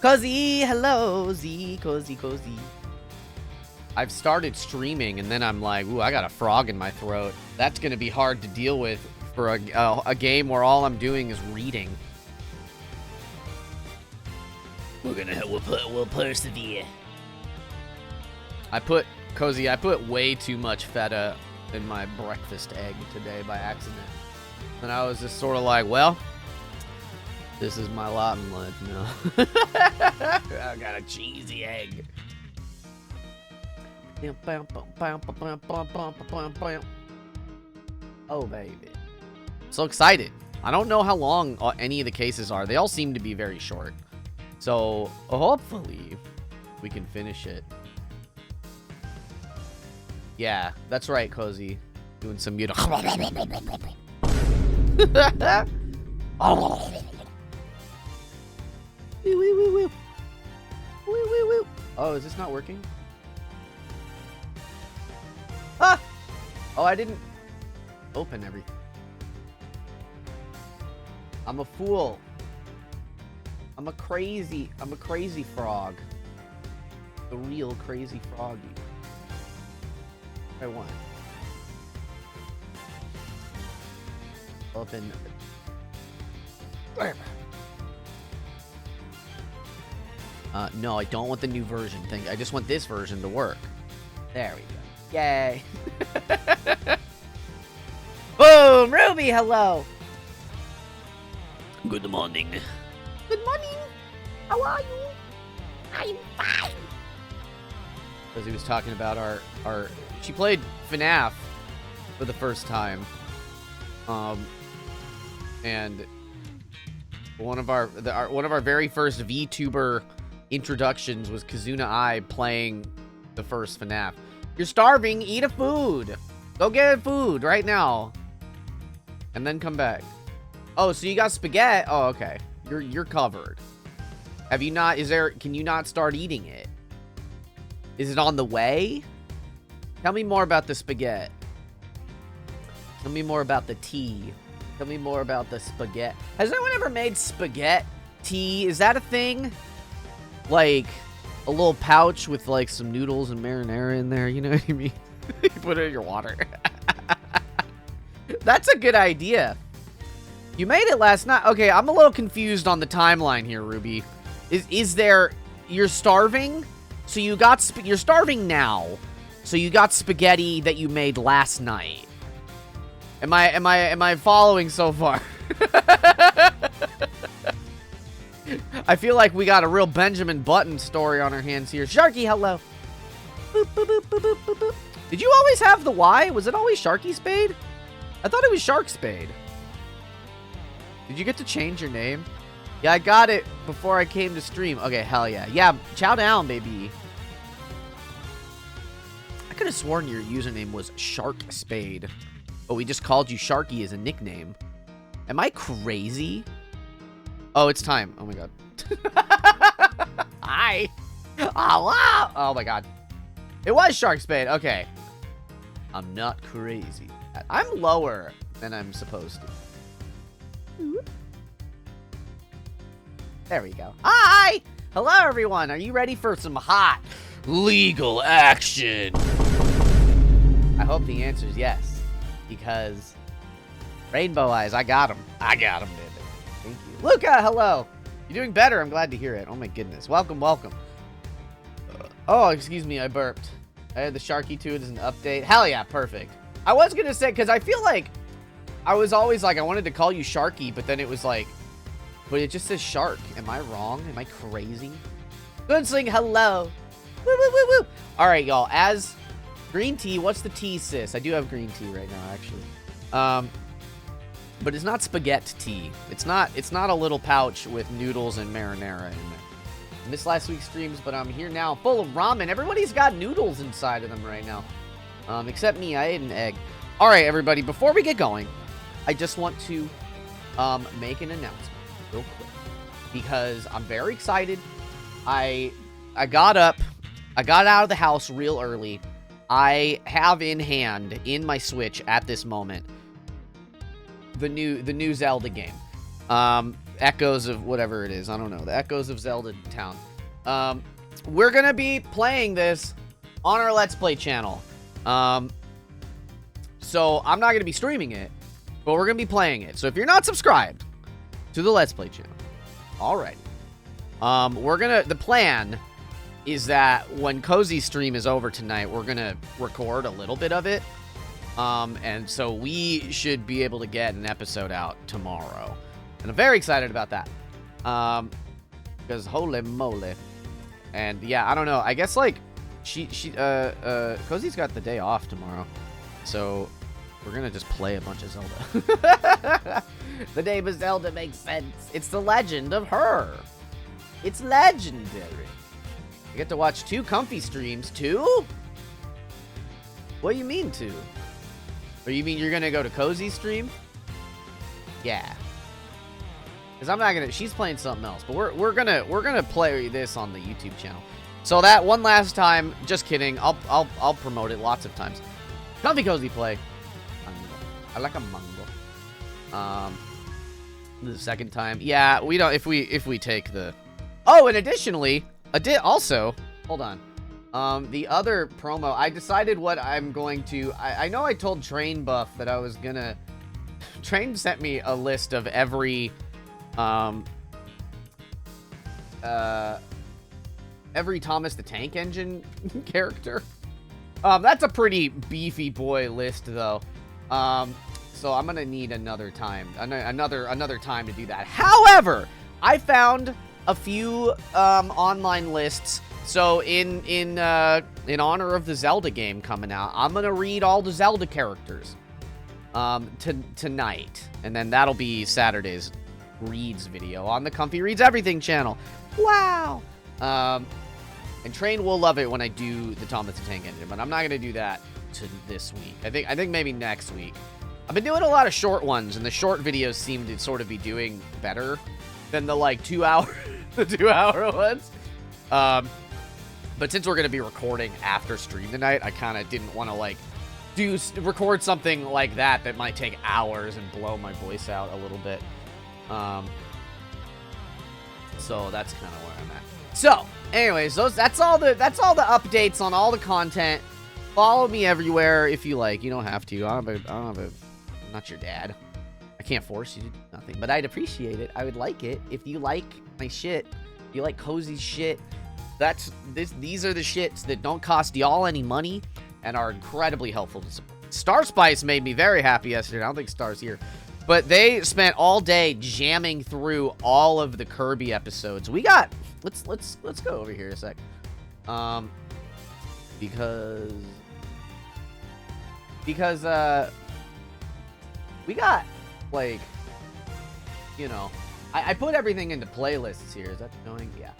Cozy, hello, Z, cozy. I've started streaming, and then I'm like, ooh, I got a frog in my throat. That's gonna be hard to deal with for a game where all I'm doing is reading. We'll persevere. I put way too much feta in my breakfast egg today by accident. And I was just sort of like, well, this is my lot in life now. I got a cheesy egg. Oh, baby. So excited. I don't know how long any of the cases are. They all seem to be very short. So hopefully we can finish it. Yeah, that's right, Cozy. Doing some beautiful. Oh, is this not working? Ah! Oh, I didn't open everything. I'm a fool. I'm a crazy frog. The real crazy froggy. I want. Open. No, I don't want the new version thing. I just want this version to work. There we go. Yay. Boom! Ruby, hello! Good morning. Good morning. How are you? I'm fine. Because he was talking about our... She played FNAF for the first time. And one of our very first VTuber introductions was Kazuna I playing the first FNAF. You're starving, eat a food. Go get food right now. And then come back. Oh, so you got spaghetti? Oh, okay. You're covered. Have you not, can you not start eating it? Is it on the way? Tell me more about the spaghetti. Tell me more about the tea. Tell me more about the spaghetti. Has anyone ever made spaghetti tea? Is that a thing? Like, a little pouch with, like, some noodles and marinara in there. You know what I mean? You put it in your water. That's a good idea. You made it last night. Okay, I'm a little confused on the timeline here, Ruby. Is there... You're starving? So you got... You're starving now. So you got spaghetti that you made last night. Am I following so far? I feel like we got a real Benjamin Button story on our hands here. Sharky, hello. Boop, boop, boop, boop, boop, boop. Did you always have the Y? Was it always Sharky Spade? I thought it was Shark Spade. Did you get to change your name? Yeah, I got it before I came to stream. Okay, hell yeah. Yeah, chow down, baby. I could have sworn your username was Shark Spade, but we just called you Sharky as a nickname. Am I crazy? Oh, it's time. Oh my god. Hi. Oh, wow. Oh my god. It was Shark Spade. Okay. I'm not crazy. I'm lower than I'm supposed to. There we go. Hi! Hello, everyone. Are you ready for some hot legal action? I hope the answer is yes. Because Rainbow Eyes, I got him. I got him, baby. Thank you. Luca, hello. You're doing better. I'm glad to hear it. Oh, my goodness. Welcome, welcome. Oh, excuse me. I burped. I had the Sharky 2 as an update. Hell yeah, perfect. I was going to say, because I feel like I was always like, I wanted to call you Sharky, but then it was like, but it just says Shark. Am I wrong? Am I crazy? Goodsling, hello. Woo, woo, woo, woo. All right, y'all. As green tea, what's the tea, sis? I do have green tea right now, actually. But it's not spaghetti tea. It's not a little pouch with noodles and marinara in there. I missed last week's streams, but I'm here now full of ramen. Everybody's got noodles inside of them right now. Except me, I ate an egg. All right, everybody, before we get going, I just want to make an announcement real quick because I'm very excited. I got up, I got out of the house real early. I have in hand, in my Switch at this moment, the new Zelda game. echoes of whatever it is. I don't know. The echoes of Zelda Town. We're gonna be playing this on our Let's Play channel. So I'm not gonna be streaming it, but we're gonna be playing it. So if you're not subscribed to the Let's Play channel, alright. The plan is that when Cozy's stream is over tonight, we're gonna record a little bit of it. And so we should be able to get an episode out tomorrow. And I'm very excited about that. Because holy moly. And yeah, I don't know. I guess like Cozy's got the day off tomorrow. So we're gonna just play a bunch of Zelda. The name of Zelda makes sense. It's the legend of her. It's legendary. I get to watch 2 comfy streams. 2? What do you mean 2? Or you mean you're gonna go to Cozy's stream? Yeah. Because I'm not gonna. She's playing something else, but we're gonna play this on the YouTube channel. So that one last time, just kidding. I'll promote it lots of times. Comfy Cozy play. I like a mango. The second time, yeah, we don't. If we take the. Oh, and additionally, also, hold on. The other promo, I decided what I'm going to. I know I told Train Buff that I was gonna. Train sent me a list of every Thomas the Tank Engine character. That's a pretty beefy boy list, though. So I'm gonna need another time, another time to do that. However, I found a few online lists. So in honor of the Zelda game coming out, I'm gonna read all the Zelda characters tonight, and then that'll be Saturday's Reads video on the Comfy Reads Everything channel. Wow. And Train will love it when I do the Thomas the Tank Engine, but I'm not gonna do that this week. I think maybe next week. I've been doing a lot of short ones, and the short videos seem to sort of be doing better than the like 2-hour the 2-hour ones. But since we're gonna be recording after stream tonight, I kind of didn't want to like record something like that might take hours and blow my voice out a little bit. So that's kind of where I'm at. So, anyways, that's all the updates on all the content. Follow me everywhere if you like. You don't have to. I'm not your dad. I can't force you to do nothing, but I'd appreciate it. I would like it if you like my shit. If you like Cozy's shit. These are the shits that don't cost y'all any money and are incredibly helpful to support. Star Spice made me very happy yesterday. I don't think Star's here. But they spent all day jamming through all of the Kirby episodes. We got let's go over here a sec. Because we got like, you know, I put everything into playlists here. Is that going? Yeah.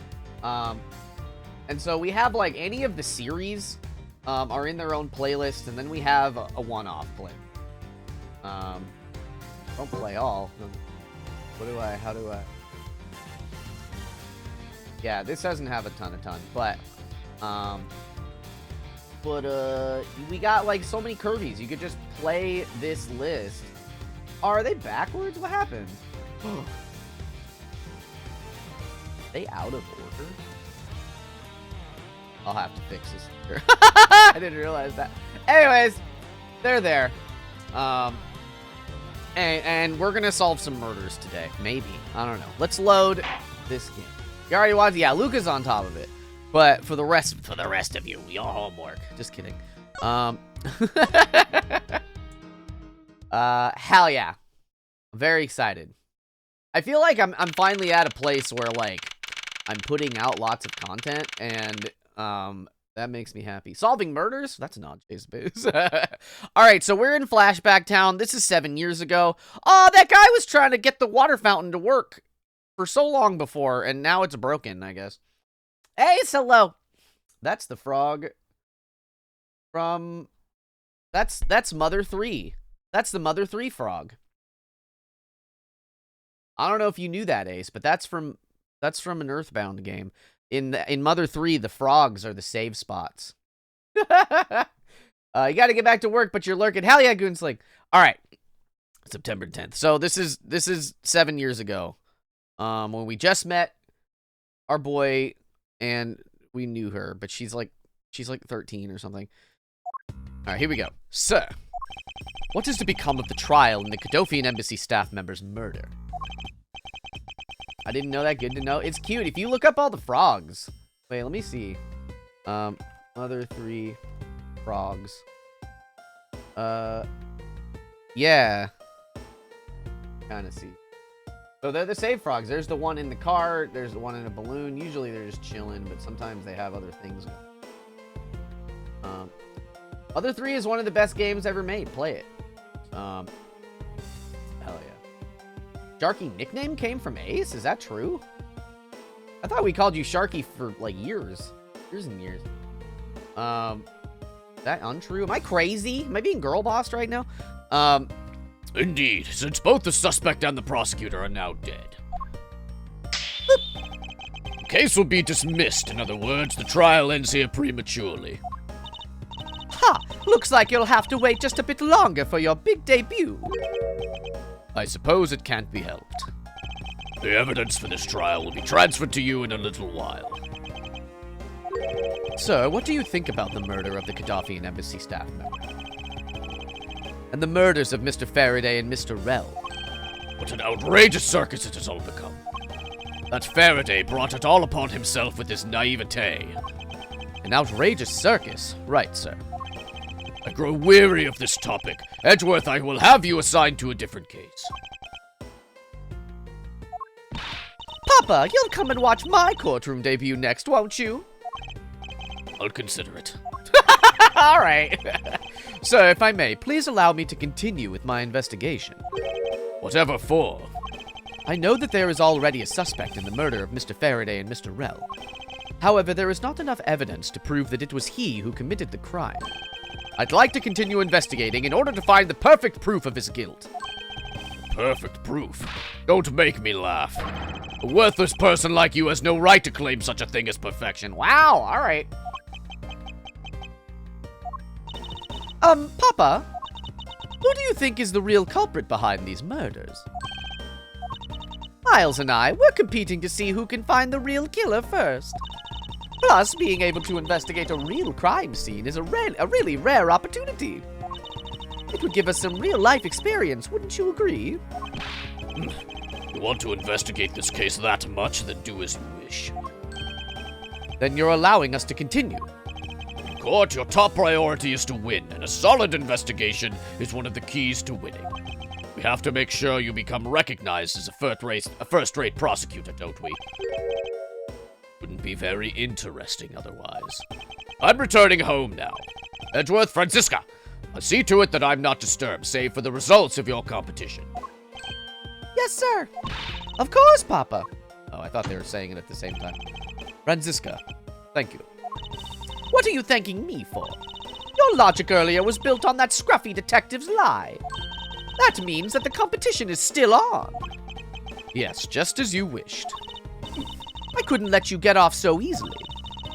And so we have like any of the series are in their own playlist, and then we have a one-off play. Don't play all. How do I? Yeah, this doesn't have a ton, but we got like so many Kirby's. You could just play this list. Are they backwards? What happened? Are they out of order? I'll have to fix this later. I didn't realize that. Anyways, they're there. And we're gonna solve some murders today. Maybe. I don't know. Let's load this game. You already watched? Yeah, Luca's on top of it. But for the rest of you, your homework. Just kidding. Hell yeah. I'm very excited. I feel like I'm finally at a place where like I'm putting out lots of content, and that makes me happy. Solving murders? That's not Jay's biz. Alright, so we're in Flashback Town. This is 7 years ago. Oh, that guy was trying to get the water fountain to work for so long before, and now it's broken, I guess. Hey, it's hello. That's the frog from... That's Mother 3. That's the Mother 3 frog. I don't know if you knew that, Ace, but that's from an Earthbound game. In Mother 3, the frogs are the save spots. You got to get back to work, but you're lurking. Hell yeah, Goonsling. All right, September 10th. So this is 7 years ago. When we just met our boy, and we knew her, but she's like 13 or something. Alright, here we go. Sir, what is to become of the trial in the Cadofian Embassy staff member's murder? I didn't know that. Good to know. It's cute. If you look up all the frogs. Wait, let me see. Other 3 frogs. Yeah. Kind of see. So they're the same frogs. There's the one in the car. There's the one in a balloon. Usually they're just chilling, but sometimes they have other things. Other 3 is one of the best games ever made. Play it. Hell yeah. Sharky nickname came from Ace? Is that true? I thought we called you Sharky for like years. Years and years. Is that untrue? Am I crazy? Am I being girl bossed right now? Indeed, since both the suspect and the prosecutor are now dead. The case will be dismissed. In other words, the trial ends here prematurely. Ha! Looks like you'll have to wait just a bit longer for your big debut. I suppose it can't be helped. The evidence for this trial will be transferred to you in a little while. Sir, what do you think about the murder of the Cadofian Embassy staff member? And the murders of Mr. Faraday and Mr. Rell? What an outrageous circus it has all become. That Faraday brought it all upon himself with his naivete. An outrageous circus? Right, sir. I grow weary of this topic. Edgeworth, I will have you assigned to a different case. Papa, you'll come and watch my courtroom debut next, won't you? I'll consider it. All right. Sir, if I may, please allow me to continue with my investigation. Whatever for? I know that there is already a suspect in the murder of Mr. Faraday and Mr. Rell. However, there is not enough evidence to prove that it was he who committed the crime. I'd like to continue investigating in order to find the perfect proof of his guilt. Perfect proof? Don't make me laugh. A worthless person like you has no right to claim such a thing as perfection. Wow, all right. Papa, who do you think is the real culprit behind these murders? Miles and I, we're competing to see who can find the real killer first. Plus, being able to investigate a real crime scene is a really rare opportunity. It would give us some real-life experience, wouldn't you agree? You want to investigate this case that much, then do as you wish. Then you're allowing us to continue. In court, your top priority is to win, and a solid investigation is one of the keys to winning. We have to make sure you become recognized as a first-rate prosecutor, don't we? Wouldn't be very interesting otherwise. I'm returning home now. Edgeworth, Francisca, I'll see to it that I'm not disturbed, save for the results of your competition. Yes, sir. Of course, Papa. Oh, I thought they were saying it at the same time. Francisca, thank you. What are you thanking me for? Your logic earlier was built on that scruffy detective's lie. That means that the competition is still on. Yes, just as you wished. I couldn't let you get off so easily.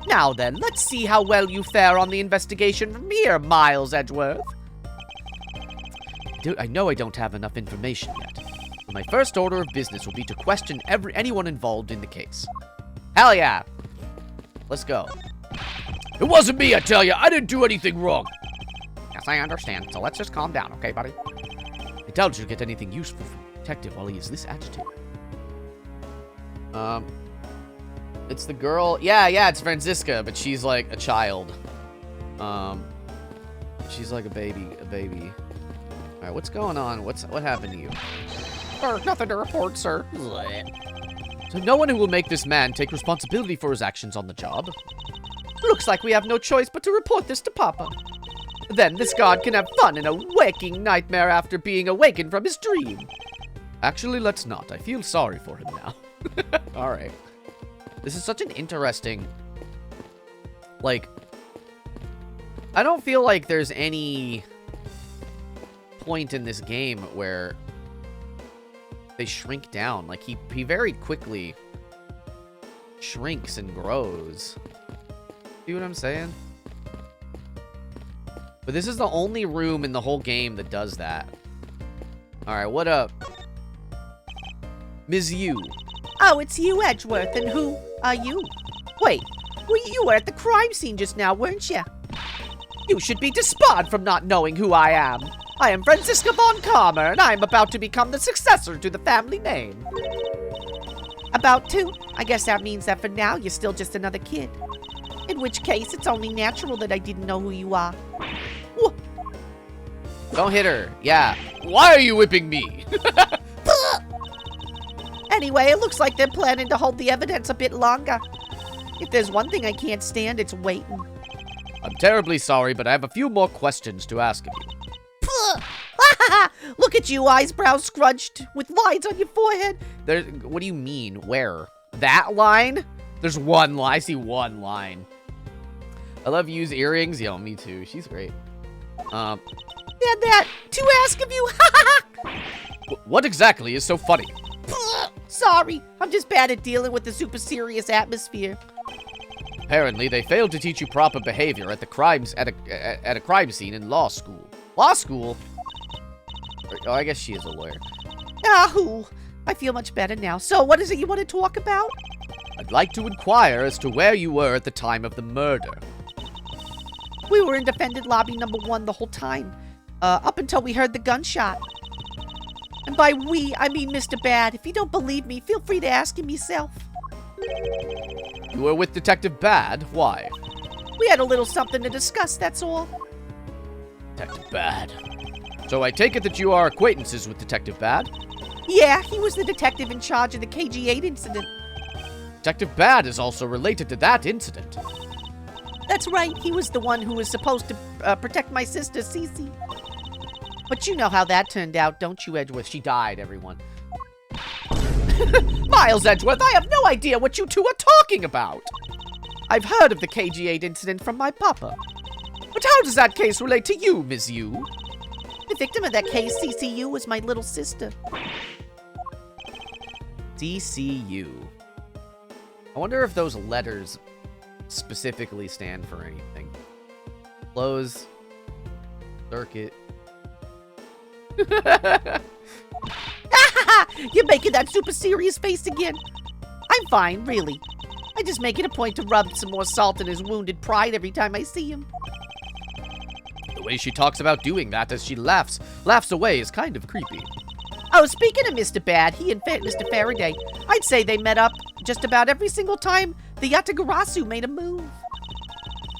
Now then, let's see how well you fare on the investigation from here, Miles Edgeworth. I know I don't have enough information yet, but my first order of business will be to question anyone involved in the case. Hell yeah. Let's go. It wasn't me, I tell you. I didn't do anything wrong. Yes, I understand. So let's just calm down, okay, buddy? I doubt you'll get anything useful from the detective while he is this agitated. It's the girl. Yeah, it's Francisca, but she's like a child. She's like a baby. All right, what's going on? What happened to you? Nothing to report, sir. So no one who will make this man take responsibility for his actions on the job. Looks like we have no choice but to report this to Papa. Then this guard can have fun in a waking nightmare after being awakened from his dream. Actually, let's not. I feel sorry for him now. All right. This is such an interesting, like, I don't feel like there's any point in this game where they shrink down. Like, he very quickly shrinks and grows. See what I'm saying? But this is the only room in the whole game that does that. Alright, what up? Ms. Yu. Oh, it's you, Edgeworth, and who are you? Wait, well, you were at the crime scene just now, weren't you? You should be disbarred from not knowing who I am. I am Franziska von Karmer, and I am about to become the successor to the family name. About to? I guess that means that for now, you're still just another kid. In which case, it's only natural that I didn't know who you are. Whoa. Don't hit her. Yeah. Why are you whipping me? Anyway, it looks like they're planning to hold the evidence a bit longer. If there's one thing I can't stand, it's waiting. I'm terribly sorry, but I have a few more questions to ask of you. Look at you, eyebrows scrunched with lines on your forehead. What do you mean? Where? That line? There's one line. I see one line. I love Yu's earrings. Yo, me too. She's great. And that to ask of you. What exactly is so funny? Sorry, I'm just bad at dealing with the super serious atmosphere. Apparently, they failed to teach you proper behavior at a crime scene in law school. Law school? Oh, I guess she is a lawyer. Ahoo! I feel much better now. So, what is it you want to talk about? I'd like to inquire as to where you were at the time of the murder. We were in defendant lobby number 1 the whole time, up until we heard the gunshot. And by we, I mean Mr. Bad. If you don't believe me, feel free to ask him yourself. You were with Detective Bad? Why? We had a little something to discuss, that's all. Detective Bad. So I take it that you are acquaintances with Detective Bad? Yeah, he was the detective in charge of the KG-8 incident. Detective Bad is also related to that incident. That's right, he was the one who was supposed to protect my sister, Cece. But you know how that turned out, don't you, Edgeworth? She died, everyone. Miles Edgeworth, I have no idea what you two are talking about. I've heard of the KG-8 incident from my papa. But how does that case relate to you, Ms. Yu? The victim of that case, CCU, was my little sister. DCU. I wonder if those letters specifically stand for anything. Close. Circuit. You're making that super serious face again. I'm fine, really. I just make it a point to rub some more salt in his wounded pride every time I see him. The way she talks about doing that as she laughs away is kind of creepy. Oh, speaking of Mr. Bad, he and Mr. Faraday, I'd say they met up just about every single time the Yatagarasu made a move.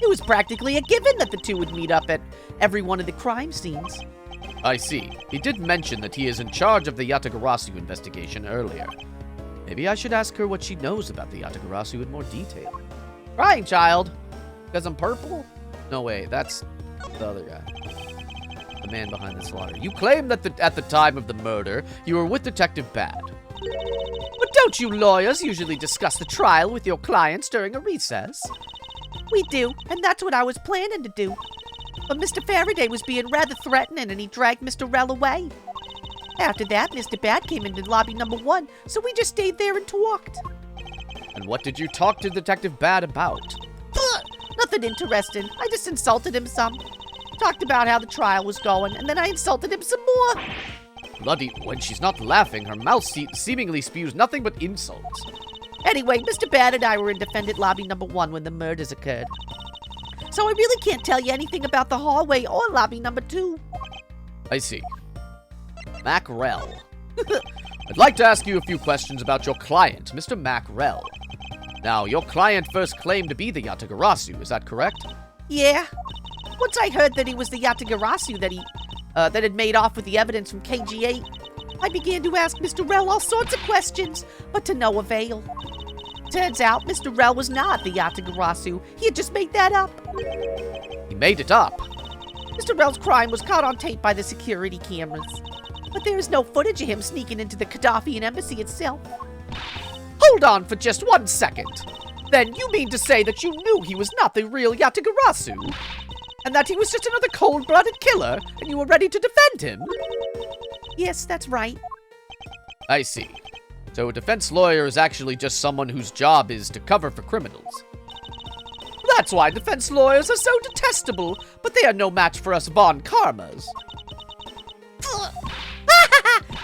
It was practically a given that the two would meet up at every one of the crime scenes. I see. He did mention that he is in charge of the Yatagarasu investigation earlier. Maybe I should ask her what she knows about the Yatagarasu in more detail. Crying child. Because I'm purple? No, wait, that's the other guy. The man behind the slaughter. You claim that at the time of the murder, you were with Detective Bad. But don't you lawyers usually discuss the trial with your clients during a recess? We do, and that's what I was planning to do. But Mr. Faraday was being rather threatening, and he dragged Mr. Rell away. After that, Mr. Bad came into lobby number 1, so we just stayed there and talked. And what did you talk to Detective Bad about? Nothing interesting. I just insulted him some. Talked about how the trial was going, and then I insulted him some more. Bloody, when she's not laughing, her mouth seemingly spews nothing but insults. Anyway, Mr. Bad and I were in defendant lobby number 1 when the murders occurred. So I really can't tell you anything about the hallway or lobby number 2. I see. Mac Rell. I'd like to ask you a few questions about your client, Mr. Mac Rell. Now, your client first claimed to be the Yatagarasu, is that correct? Yeah. Once I heard that he was the Yatagarasu that had made off with the evidence from KG-8, I began to ask Mr. Rell all sorts of questions, but to no avail. Turns out Mr. Rell was not the Yatagarasu. He had just made that up. He made it up? Mr. Rell's crime was caught on tape by the security cameras. But there is no footage of him sneaking into the Gaddafian embassy itself. Hold on for just 1 second. Then you mean to say that you knew he was not the real Yatagarasu? And that he was just another cold-blooded killer, and you were ready to defend him? Yes, that's right. I see. So a defense lawyer is actually just someone whose job is to cover for criminals. That's why defense lawyers are so detestable, but they are no match for us Von Karmas.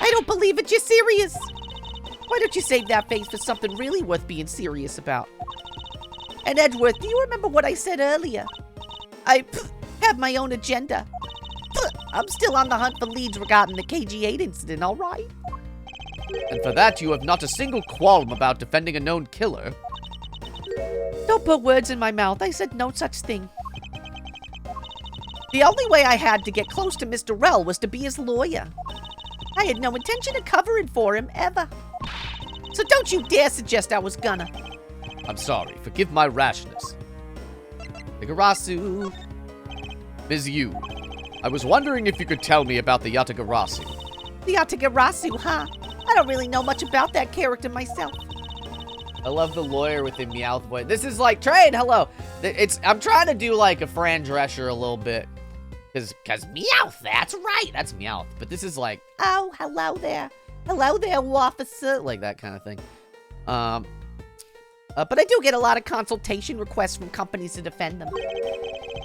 I don't believe it, you're serious. Why don't you save that face for something really worth being serious about? And Edgeworth, do you remember what I said earlier? I have my own agenda. I'm still on the hunt for leads regarding the KG-8 incident, all right? And for that, you have not a single qualm about defending a known killer. Don't put words in my mouth. I said no such thing. The only way I had to get close to Mr. Rell was to be his lawyer. I had no intention of covering for him, ever. So don't you dare suggest I was gonna. I'm sorry. Forgive my rashness. Yatagarasu. Ms. Yu, I was wondering if you could tell me about the Yatagarasu. The Yatagarasu, huh? I don't really know much about that character myself. I love the lawyer with the Meowth voice. This is like, Trade, hello. I'm trying to do like a Fran Drescher a little bit. Because Meowth, that's right. That's Meowth. But this is like, oh, hello there. Hello there, officer. Like that kind of thing. But I do get a lot of consultation requests from companies to defend them.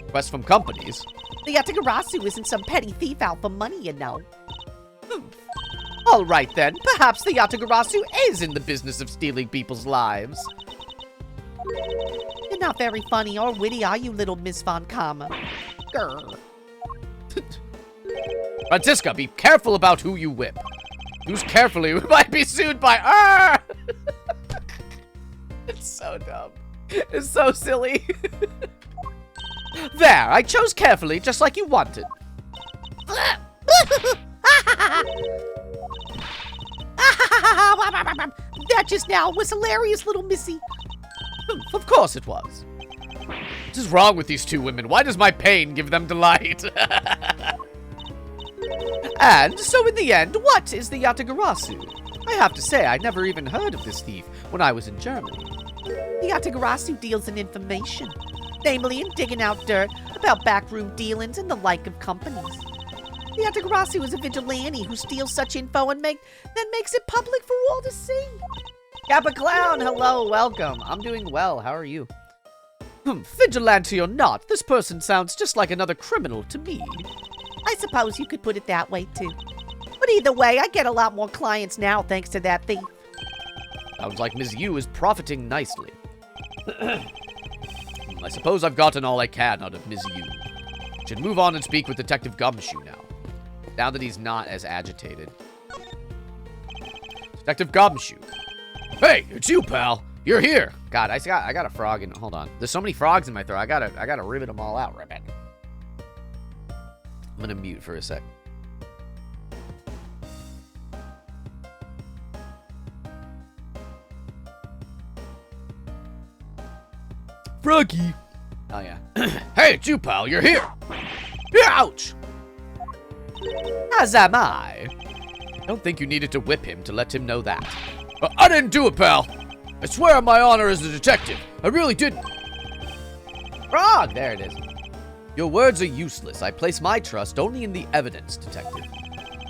Requests from companies? The Yatagarasu isn't some petty thief out for money, you know. All right, then. Perhaps the Yatagarasu is in the business of stealing people's lives. You're not very funny or witty, are you, little Miss Von Karma? Grr. Franziska, be careful about who you whip. Use carefully, we might be sued by... It's so dumb. It's so silly. There, I chose carefully, just like you wanted. That just now was hilarious, little missy. Of course it was. What is wrong with these two women? Why does my pain give them delight? And so in the end, what is the Yatagarasu? I have to say, I never even heard of this thief when I was in Germany. The Yatagarasu deals in information, namely in digging out dirt about backroom dealings and the like of companies. The Yatagarasu is a vigilante who steals such info and then makes it public for all to see. Kappa Clown, hello, welcome. I'm doing well, how are you? Vigilante or not, this person sounds just like another criminal to me. I suppose you could put it that way, too. But either way, I get a lot more clients now thanks to that thief. Sounds like Ms. Yu is profiting nicely. I suppose I've gotten all I can out of Ms. Yu. Should move on and speak with Detective Gumshoe now that he's not as agitated. Detective Gumshoe. Hey, it's you, pal. You're here. God, I got a frog in. Hold on. There's so many frogs in my throat. I gotta rivet them all out. Ribbit. I'm gonna mute for a sec. Froggy. Oh yeah. Hey, it's you, pal. You're here. Ouch. As am I. I don't think you needed to whip him to let him know that. I didn't do it, pal. I swear on my honor as a detective. I really didn't. Frog! There it is. Your words are useless. I place my trust only in the evidence, detective.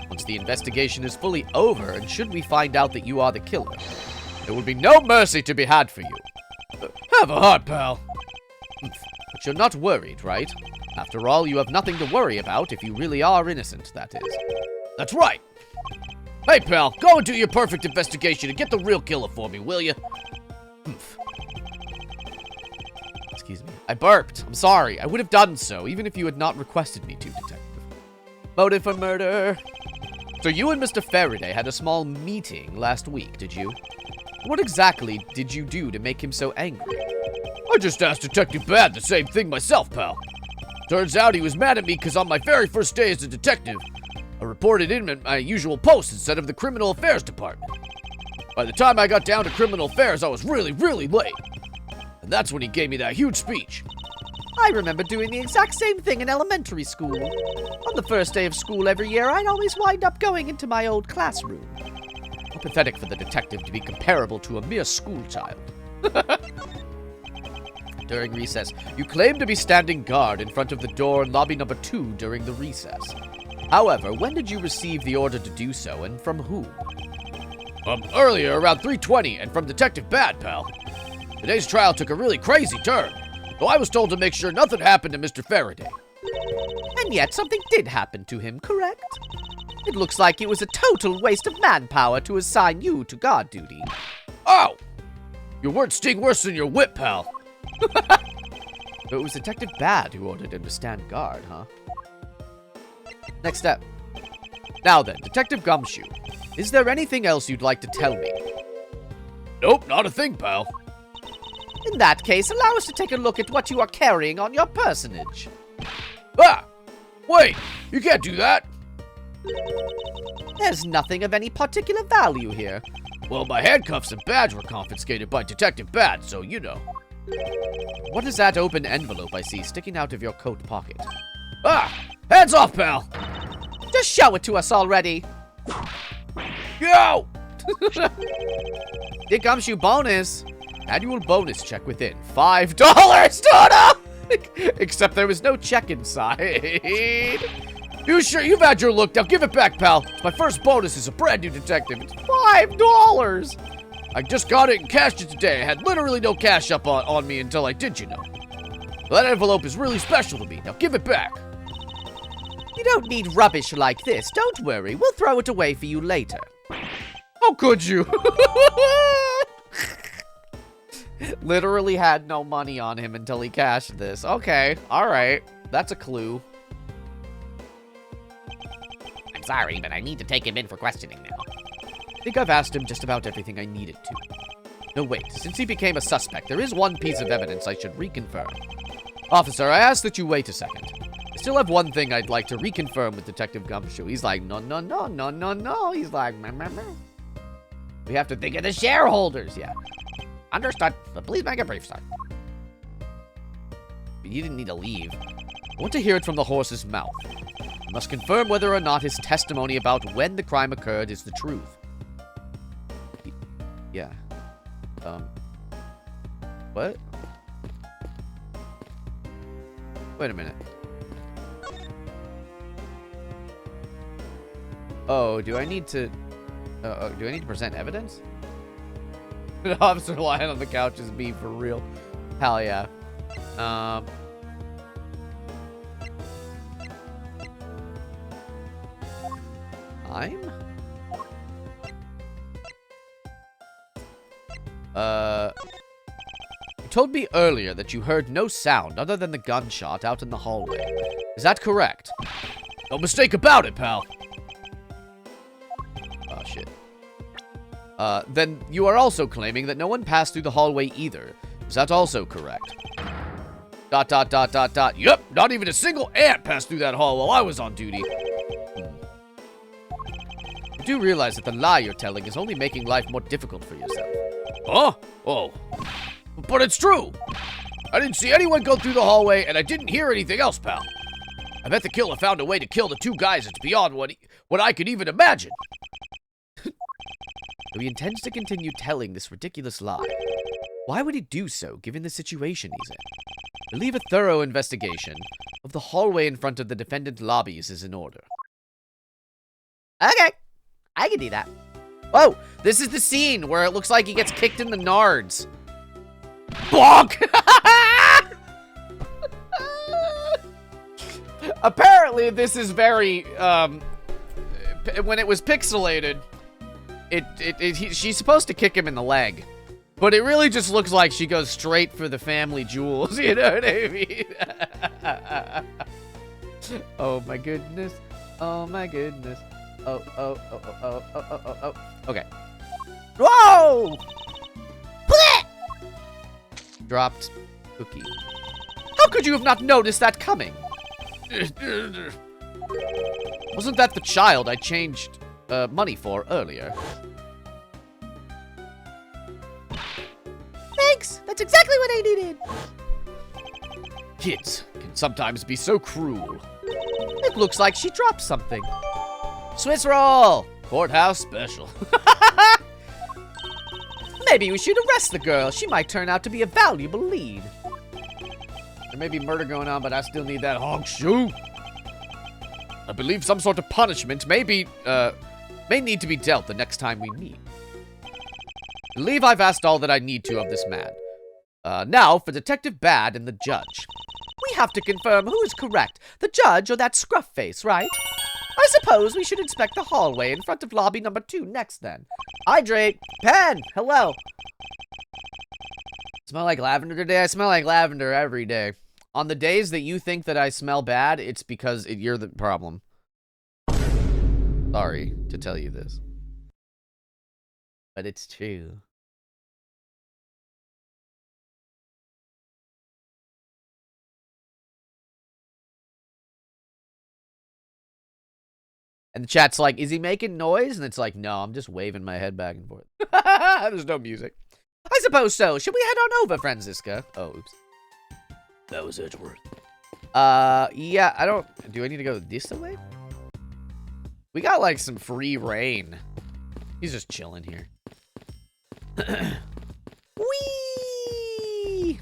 Once the investigation is fully over, and should we find out that you are the killer, there will be no mercy to be had for you. Have a heart, pal. But you're not worried, right? After all, you have nothing to worry about if you really are innocent, that is. That's right. Hey, pal, go and do your perfect investigation and get the real killer for me, will you? Excuse me. I burped. I'm sorry. I would have done so, even if you had not requested me to, detective. Motive for murder. So you and Mr. Faraday had a small meeting last week, did you? What exactly did you do to make him so angry? I just asked Detective Bad the same thing myself, pal. Turns out he was mad at me because on my very first day as a detective, I reported in at my usual post instead of the Criminal Affairs Department. By the time I got down to Criminal Affairs, I was really, really late. And that's when he gave me that huge speech. I remember doing the exact same thing in elementary school. On the first day of school every year, I'd always wind up going into my old classroom. How pathetic for the detective to be comparable to a mere schoolchild. During recess, you claimed to be standing guard in front of the door in lobby number 2 during the recess. However, when did you receive the order to do so, and from whom? Earlier, around 3:20, and from Detective Bad, pal. Today's trial took a really crazy turn, so I was told to make sure nothing happened to Mr. Faraday. And yet something did happen to him, correct? It looks like it was a total waste of manpower to assign you to guard duty. Ow! Your words sting worse than your whip, pal. So it was Detective Bad who ordered him to stand guard, huh? Next step. Now then, Detective Gumshoe, is there anything else you'd like to tell me? Nope, not a thing, pal. In that case, allow us to take a look at what you are carrying on your personage. Ah! Wait, you can't do that. There's nothing of any particular value here. Well, my handcuffs and badge were confiscated by Detective Bad, so you know. What is that open envelope I see sticking out of your coat pocket? Ah! Hands off, pal! Just show it to us already. Yo! Dick Gumshoe bonus. Annual bonus check within $5 total! Except there was no check inside. You sure? You've had your look. Now give it back, pal. It's my first bonus as a brand new detective. It's $5! I just got it and cashed it today. I had literally no cash up on me until I did, you know. That envelope is really special to me. Now give it back. You don't need rubbish like this. Don't worry. We'll throw it away for you later. How could you? Literally had no money on him until he cashed this. Okay, alright. That's a clue. I'm sorry, but I need to take him in for questioning now. I think I've asked him just about everything I needed to. No, wait. Since he became a suspect, there is one piece of evidence I should reconfirm. Officer, I ask that you wait a second. I still have one thing I'd like to reconfirm with Detective Gumshoe. He's like, no. He's like, meh. We have to think of the shareholders, yeah. Understood, but please make it brief, sir. You didn't need to leave. I want to hear it from the horse's mouth. You must confirm whether or not his testimony about when the crime occurred is the truth. Yeah. What? Wait a minute. Oh, do I need to present evidence? An officer lying on the couch is me for real. Hell yeah. You told me earlier that you heard no sound other than the gunshot out in the hallway. Is that correct? No mistake about it, pal. Oh, shit. Then you are also claiming that no one passed through the hallway either. Is that also correct? ... Yup, not even a single ant passed through that hall while I was on duty. You do realize that the lie you're telling is only making life more difficult for yourself. Huh? Oh. But it's true. I didn't see anyone go through the hallway, and I didn't hear anything else, pal. I bet the killer found a way to kill the two guys that's beyond what I could even imagine. So he intends to continue telling this ridiculous lie. Why would he do so, given the situation he's in? I believe a thorough investigation of the hallway in front of the defendant lobbies is in order. Okay, I can do that. Whoa, this is the scene where it looks like he gets kicked in the nards. Bonk! Apparently, this is very, when it was pixelated, she's supposed to kick him in the leg. But it really just looks like she goes straight for the family jewels, you know what I mean? Oh my goodness. Oh my goodness. Oh. Okay. Whoa! Dropped cookie. How could you have not noticed that coming? Wasn't that the child I changed money for earlier? Thanks! That's exactly what I needed! Kids can sometimes be so cruel. It looks like she dropped something. Swiss roll! Courthouse special. Maybe we should arrest the girl. She might turn out to be a valuable lead. There may be murder going on, but I still need that honk shoe. I believe some sort of punishment may need to be dealt the next time we meet. I believe I've asked all that I need to of this man. Now for Detective Bad and the judge. We have to confirm who is correct, the judge or that scruff face, right? I suppose we should inspect the hallway in front of lobby number 2 next then. Hydrate. Pen, hello. Smell like lavender today? I smell like lavender every day. On the days that you think that I smell bad, it's because you're the problem. Sorry to tell you this. But it's true. And the chat's like, is he making noise? And it's like, no, I'm just waving my head back and forth. There's no music. I suppose so. Should we head on over, Franziska? Oh, oops. That was Edgeworth. Yeah, I don't... Do I need to go this way? We got, like, some free reign. He's just chilling here. Whee!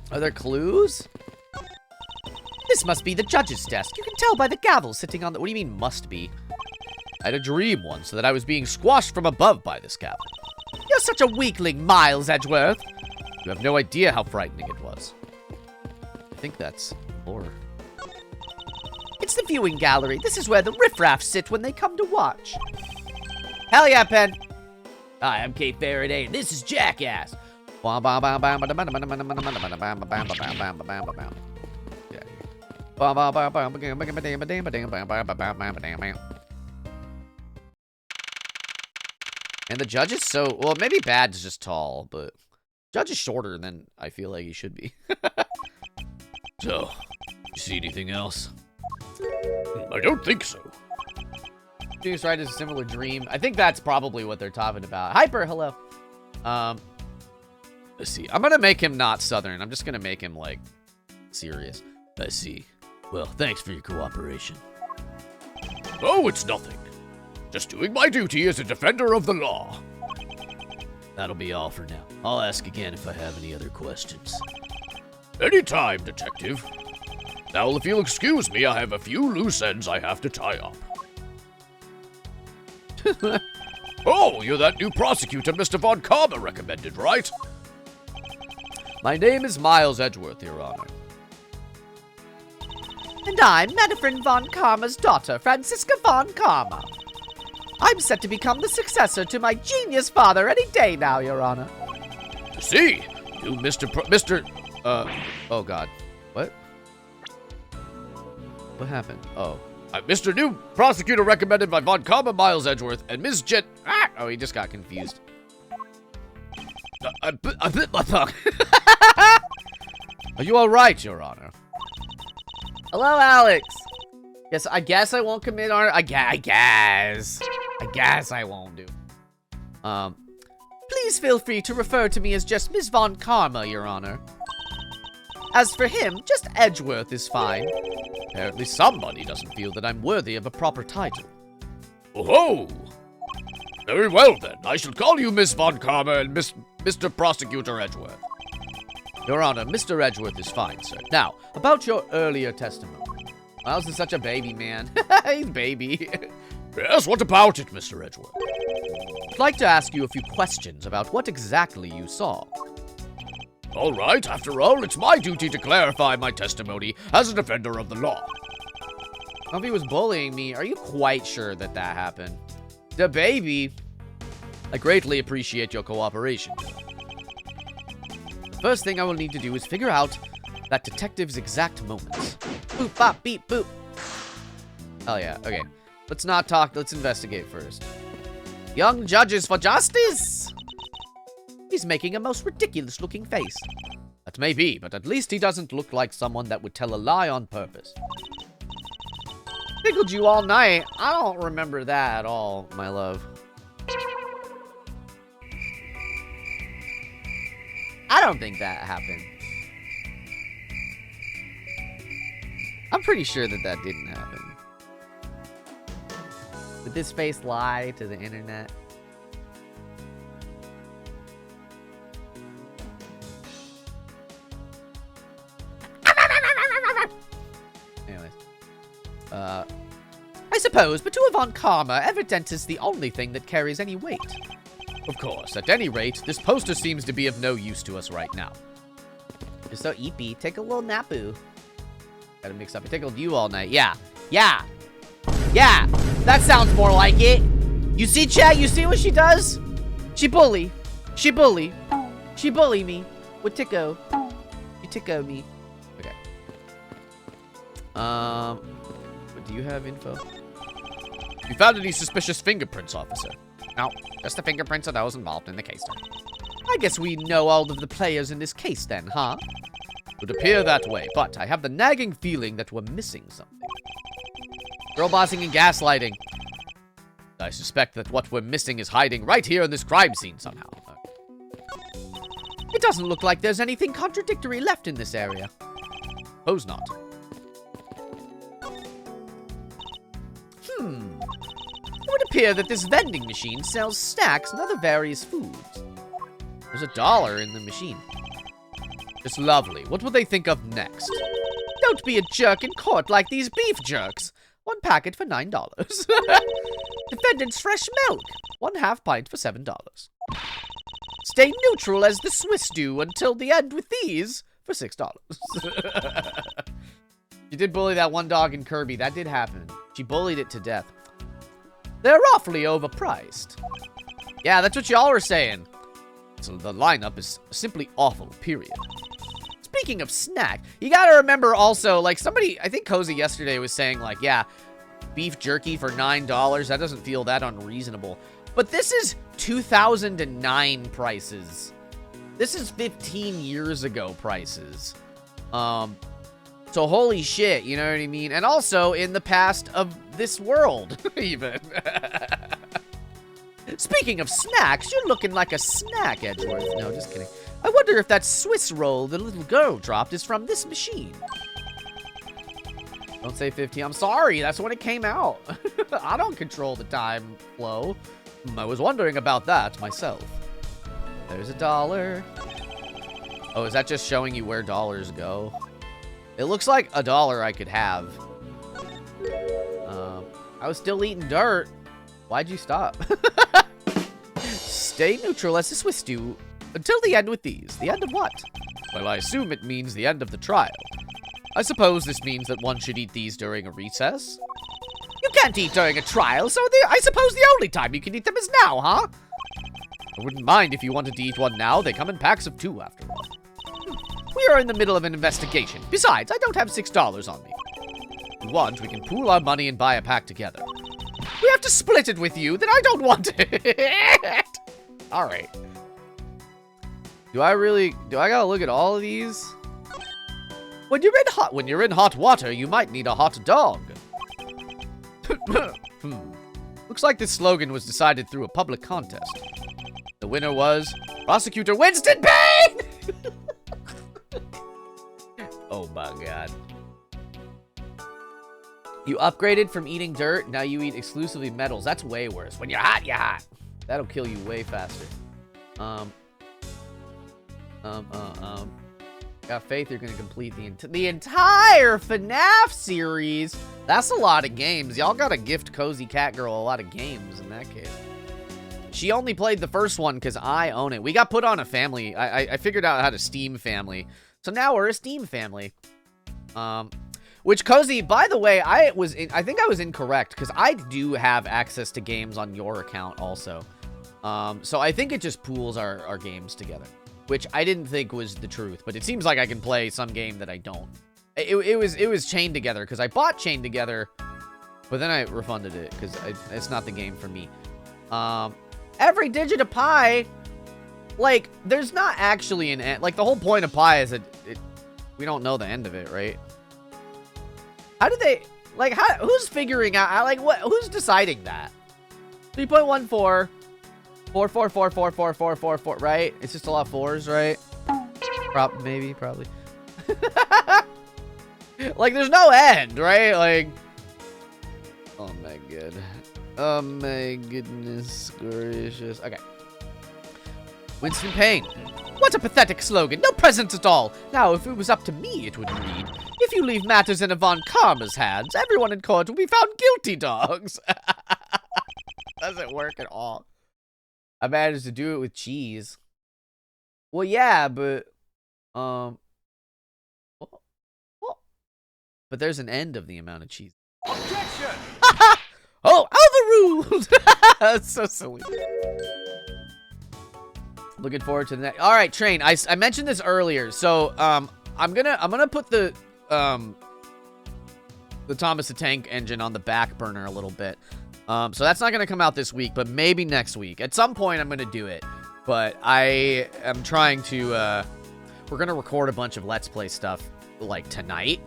Are there clues? This must be the judge's desk. You can tell by the gavel sitting on the... What do you mean, must be? I had a dream once that I was being squashed from above by this gavel. You're such a weakling, Miles Edgeworth. You have no idea how frightening it was. I think that's horror. It's the viewing gallery. This is where the riffraff sit when they come to watch. Hell yeah, Pen. Hi, I'm Kate Faraday, and this is Jackass. And the judge is so... Well, maybe Bad's just tall, but... Judge is shorter than I feel like he should be. So, you see anything else? I don't think so. Phoenix Wright is a similar dream. I think that's probably what they're talking about. Hyper, hello. Let's see. I'm gonna make him not Southern. I'm just gonna make him, like, serious. I see. Well, thanks for your cooperation. Oh, it's nothing. Just doing my duty as a defender of the law. That'll be all for now. I'll ask again if I have any other questions. Anytime, Detective. Now, if you'll excuse me, I have a few loose ends I have to tie up. Oh, you're that new prosecutor Mr. Von Karma recommended, right? My name is Miles Edgeworth, Your Honor. And I'm Manfred Von Karma's daughter, Franziska Von Karma. I'm set to become the successor to my genius father any day now, Your Honor. See, you oh God. What? What happened? Oh. Mr. New Prosecutor recommended by Von Karma, Miles Edgeworth, and Ms. Jet... Ah! Oh, he just got confused. I bit my tongue. Are you alright, Your Honor? Hello, Alex. Yes, I guess I won't commit I guess I won't do. Please feel free to refer to me as just Ms. Von Karma, Your Honor. As for him, just Edgeworth is fine. Apparently somebody doesn't feel that I'm worthy of a proper title. Oh! Very well, then. I shall call you Miss Von Karma and Mr. Prosecutor Edgeworth. Your Honor, Mr. Edgeworth is fine, sir. Now, about your earlier testimony. Miles is such a baby, man. He's baby. Yes, what about it, Mr. Edgeworth? I'd like to ask you a few questions about what exactly you saw. All right, after all, it's my duty to clarify my testimony as a defender of the law. If he was bullying me, are you quite sure that that happened? The baby. I greatly appreciate your cooperation. The first thing I will need to do is figure out that detective's exact moments. Boop, bop, beep, boop. Oh yeah, okay. Let's not talk, let's investigate first. Young judges for justice! He's making a most ridiculous looking face. That may be, but at least he doesn't look like someone that would tell a lie on purpose. Tickled you all night. I don't remember that at all, my love. I don't think that happened. I'm pretty sure that that didn't happen. Did this face lie to the internet? Anyways. I suppose, but to Von Karma, evidence is the only thing that carries any weight. Of course, at any rate, this poster seems to be of no use to us right now. You're so eepy. Take a little napu. Gotta mix up. I tickled you all night. Yeah. Yeah. Yeah. That sounds more like it. You see, chat? You see what she does? She bully. She bully. She bully me. With Tico. You Tico me. Okay. Do you have info? You found any suspicious fingerprints, officer? No, just the fingerprints of those involved in the case. I guess we know all of the players in this case then, huh? Would appear that way, but I have the nagging feeling that we're missing something. Girl bossing and gaslighting. I suspect that what we're missing is hiding right here in this crime scene somehow. It doesn't look like there's anything contradictory left in this area. Suppose not. It would appear that this vending machine sells snacks and other various foods. There's $1 in the machine. It's lovely. What will they think of next? Don't be a jerk in court like these beef jerks. 1 packet for $9. Defendant's fresh milk. 1/2 pint for $7. Stay neutral as the Swiss do until the end with these for $6. You did bully that one dog in Kirby. That did happen. She bullied it to death. They're awfully overpriced. Yeah, that's what y'all were saying. So the lineup is simply awful, period. Speaking of snack, you gotta remember also, like, somebody, I think Cozy yesterday was saying, like, yeah, beef jerky for $9, that doesn't feel that unreasonable. But this is 2009 prices. This is 15 years ago prices. So holy shit, you know what I mean? And also in the past of this world, even. Speaking of snacks, you're looking like a snack, Edgeworth. No, just kidding. I wonder if that Swiss roll the little girl dropped is from this machine. Don't say 15. I'm sorry, that's when it came out. I don't control the time flow. I was wondering about that myself. There's $1. Oh, is that just showing you where dollars go? It looks like $1 I could have. I was still eating dirt. Why'd you stop? Stay neutral as the Swiss do until the end with these. The end of what? Well, I assume it means the end of the trial. I suppose this means that one should eat these during a recess? You can't eat during a trial, so I suppose the only time you can eat them is now, huh? I wouldn't mind if you wanted to eat one now. They come in packs of 2 after all. We are in the middle of an investigation. Besides, I don't have $6 on me. If you want, we can pool our money and buy a pack together. We have to split it with you, then I don't want it. All right. Do I gotta look at all of these? When you're in hot water, you might need a hot dog. Looks like this slogan was decided through a public contest. The winner was Prosecutor Winston Payne! Oh my god. You upgraded from eating dirt, now you eat exclusively metals. That's way worse. When you're hot, you're hot. That'll kill you way faster. Got faith you're gonna complete the entire FNAF series. That's a lot of games. Y'all gotta gift Cozy Cat Girl a lot of games in that case. She only played the first one because I own it. We got put on a family. I figured out how to Steam family. So now we're a Steam family. Which, Cozy, by the way, I think I was incorrect because I do have access to games on your account also. So I think it just pools our games together, which I didn't think was the truth, but it seems like I can play some game that I don't. It was Chained Together because I bought Chained Together, but then I refunded it because it's not the game for me. Every digit of pi, like, there's not actually an end. Like, the whole point of pi is that we don't know the end of it, right? How do they, like, who's figuring out, like, who's deciding that? 3.14, 4, right? It's just a lot of 4s, right? Probably. Like, there's no end, right? Like, oh my god. Oh my goodness gracious. Okay. Winston Payne. What a pathetic slogan. No presents at all. Now, if it was up to me, it would read, if you leave matters in Yvonne Karma's hands, everyone in court will be found guilty, dogs. Doesn't work at all. I managed to do it with cheese. Well, yeah, but, what? But there's an end of the amount of cheese. Objection! Oh, overruled! That's so silly. Looking forward to the next. All right, train. I mentioned this earlier, so I'm gonna put the Thomas the Tank Engine on the back burner a little bit. So that's not gonna come out this week, but maybe next week. At some point, I'm gonna do it. But I am trying to. We're gonna record a bunch of Let's Play stuff like tonight.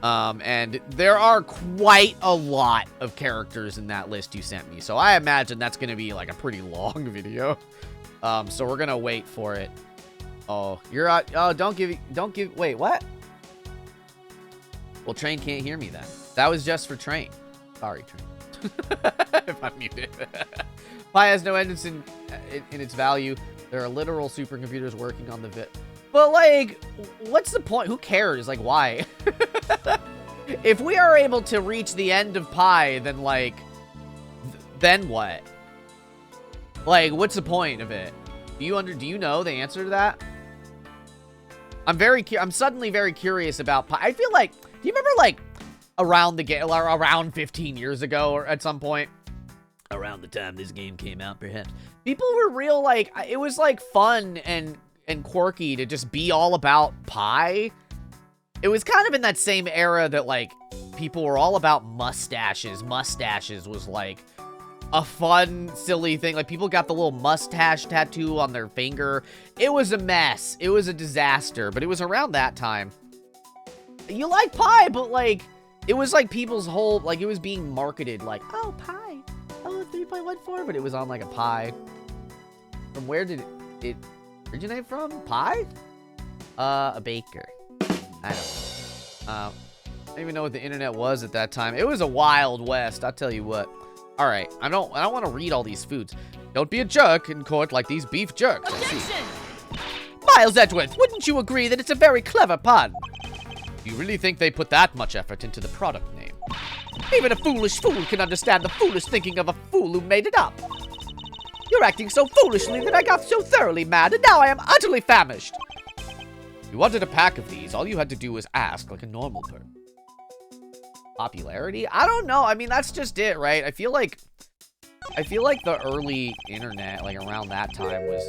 And there are quite a lot of characters in that list you sent me. So I imagine that's going to be like a pretty long video. So we're going to wait for it. Oh, you're out. Oh, don't give, wait, what? Well, Train can't hear me then. That was just for Train. Sorry, Train. If I'm muted. Pi has no end in its value. There are literal supercomputers working on the But, like, what's the point? Who cares? Like, why? If we are able to reach the end of Pi, then, like, then what? Like, what's the point of it? Do you know the answer to that? I'm suddenly very curious about Pi. I feel like, do you remember, like, around 15 years ago, or at some point? Around the time this game came out, perhaps. People were real, like, it was, like, fun and quirky to just be all about Pi. It was kind of in that same era that, like, people were all about mustaches. Mustaches was, like, a fun, silly thing. Like, people got the little mustache tattoo on their finger. It was a mess. It was a disaster, but it was around that time. You like Pi, but, like, it was, like, people's whole, like, it was being marketed, like, oh, Pi. Oh, 3.14, but it was on, like, a Pi. From where did it originate from? Pi? A baker. I don't even know what the internet was at that time. It was a wild west, I'll tell you what. All right, I don't want to read all these foods. Don't be a jerk in court like these beef jerks. Objection! Miles Edgeworth, wouldn't you agree that it's a very clever pun? Do you really think they put that much effort into the product name? Even a foolish fool can understand the foolish thinking of a fool who made it up. You're acting so foolishly that I got so thoroughly mad, and now I am utterly famished. You wanted a pack of these. All you had to do was ask like a normal person. Popularity? I don't know. I mean, that's just it, right? I feel like the early internet, like around that time, was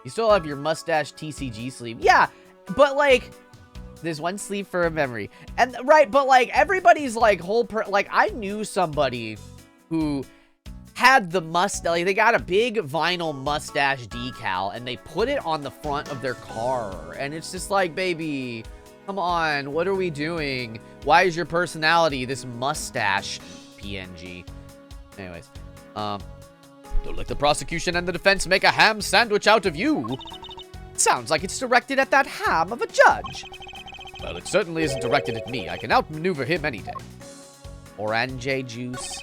you still have your mustache TCG sleeve. Yeah, but like there's one sleeve for a memory. And right, but like everybody's like like I knew somebody who had the mustache, like they got a big vinyl mustache decal and they put it on the front of their car. And it's just like, baby, come on, what are we doing? Why is your personality this mustache PNG? Anyways, don't let the prosecution and the defense make a ham sandwich out of you. Sounds like it's directed at that ham of a judge. Well, it certainly isn't directed at me. I can outmaneuver him any day. Orange juice.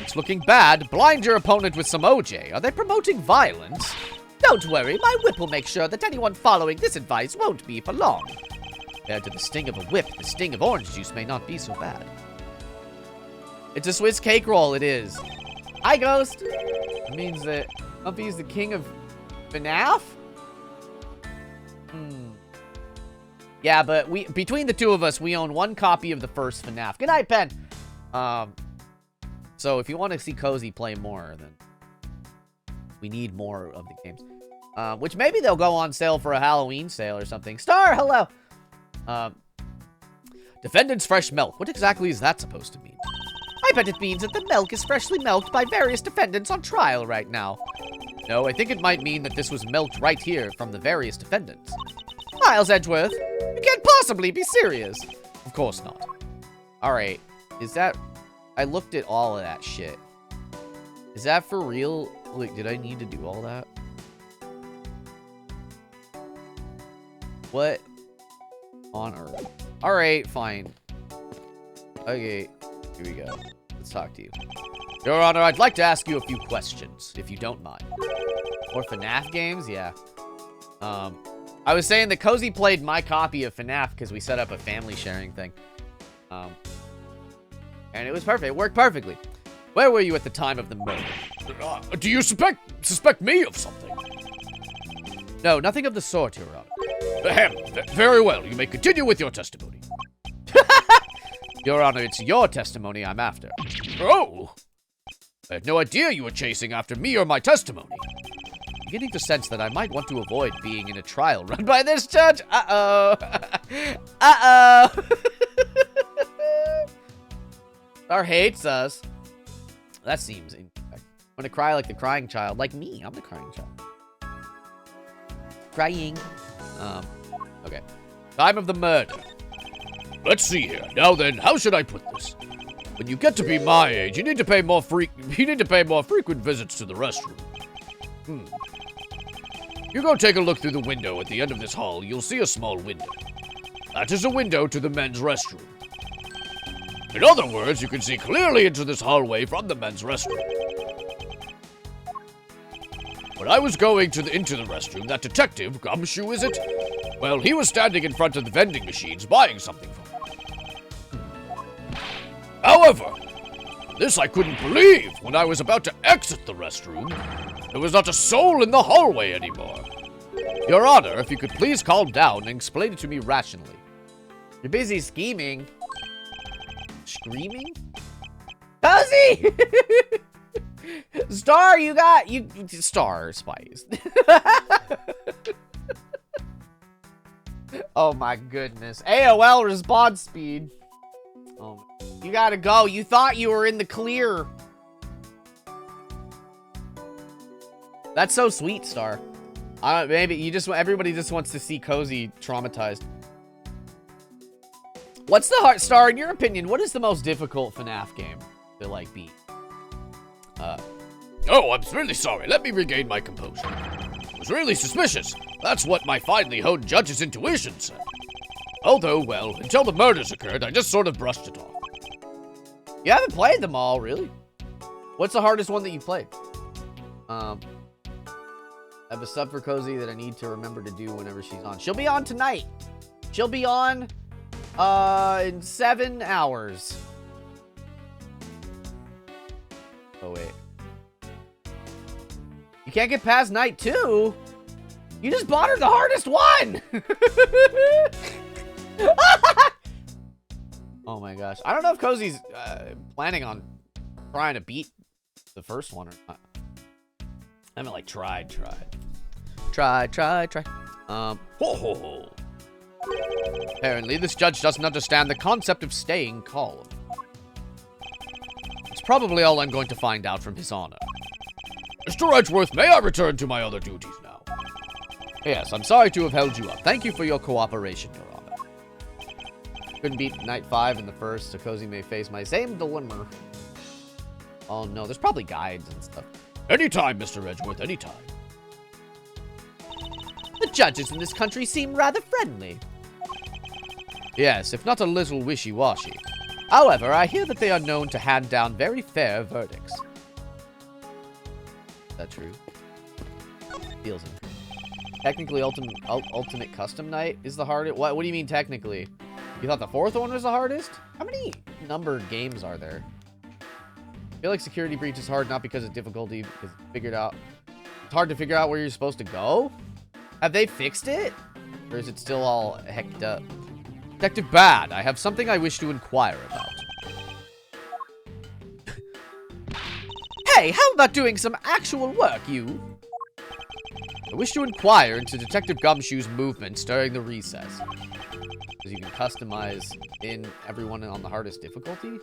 It's looking bad. Blind your opponent with some OJ. Are they promoting violence? Don't worry, my whip will make sure that anyone following this advice won't be for long. Compared to the sting of a whip, the sting of orange juice may not be so bad. It's a Swiss cake roll, it is. Hi, Ghost. It means that Humpy is the king of FNAF? Yeah, but between the two of us, we own one copy of the first FNAF. Good night, Pen. So if you want to see Cozy play more, then we need more of the games. Which maybe they'll go on sale for a Halloween sale or something. Star, hello. Defendant's fresh milk. What exactly is that supposed to mean? I bet it means that the milk is freshly milked by various defendants on trial right now. No, I think it might mean that this was milked right here from the various defendants. Miles Edgeworth, you can't possibly be serious. Of course not. Alright, is that... I looked at all of that shit. Is that for real? Like, did I need to do all that? What on earth? Alright, fine. Okay, here we go. Let's talk to you. Your Honor, I'd like to ask you a few questions, if you don't mind. More FNAF games? Yeah. I was saying that Cozy played my copy of FNAF because we set up a family sharing thing. And it was perfect. It worked perfectly. Where were you at the time of the murder? Do you suspect me of something? No, nothing of the sort, Your Honor. Very well. You may continue with your testimony. Your Honor, it's your testimony I'm after. Oh! I had no idea you were chasing after me or my testimony. Beginning to sense that I might want to avoid being in a trial run by this judge. Uh-oh. Uh-oh. Star hates us. That seems incorrect. I'm gonna cry like the crying child. Like me, I'm the crying child. Crying. Okay. Time of the murder. Let's see here. Now then, how should I put this? When you get to be my age, you need to pay more frequent visits to the restroom. You go take a look through the window at the end of this hall, you'll see a small window. That is a window to the men's restroom. In other words, you can see clearly into this hallway from the men's restroom. When I was going into the restroom, that detective, Gumshoe is it? Well, he was standing in front of the vending machines buying something from me. However, this I couldn't believe. When I was about to exit the restroom, there was not a soul in the hallway anymore. Your Honor, if you could please calm down and explain it to me rationally. You're busy scheming. Screaming? Cozy! Star, Star Spice. Oh my goodness. AOL response speed. Oh, you gotta go. You thought you were in the clear. That's so sweet, Star. Maybe everybody just wants to see Cozy traumatized. What's the hard, Star, in your opinion, what is the most difficult FNAF game to, like, beat? Oh, I'm really sorry. Let me regain my composure. I was really suspicious. That's what my finely honed judge's intuition said. Although, well, until the murders occurred, I just sort of brushed it off. You haven't played them all, really? What's the hardest one that you played? I have a sub for Cozy that I need to remember to do whenever she's on. She'll be on tonight. She'll be on, in 7 hours. Oh, wait. You can't get past night 2? You just bought her the hardest one! Oh my gosh. I don't know if Cozy's planning on trying to beat the first one or not. I haven't, like, tried. Try. Ho ho ho. Apparently, this judge doesn't understand the concept of staying calm. It's probably all I'm going to find out from His Honor. Mr. Edgeworth, may I return to my other duties now? Yes, I'm sorry to have held you up. Thank you for your cooperation, Your Honor. Couldn't beat night 5 in the first, so Cozy may face my same dilemma. Oh no, there's probably guides and stuff. Anytime, Mr. Edgeworth, anytime. The judges in this country seem rather friendly. Yes, if not a little wishy-washy. However, I hear that they are known to hand down very fair verdicts. Is that true? Feels it. Technically, ultimate custom night is the hardest. What do you mean technically? You thought the 4th one was the hardest? How many numbered games are there? I feel like Security Breach is hard not because of difficulty, because it's hard to figure out where you're supposed to go. Have they fixed it? Or is it still all hecked up? Detective Bad, I have something I wish to inquire about. Hey, how about doing some actual work, you? I wish to inquire into Detective Gumshoe's movements during the recess. Because you can customize in everyone on the hardest difficulty?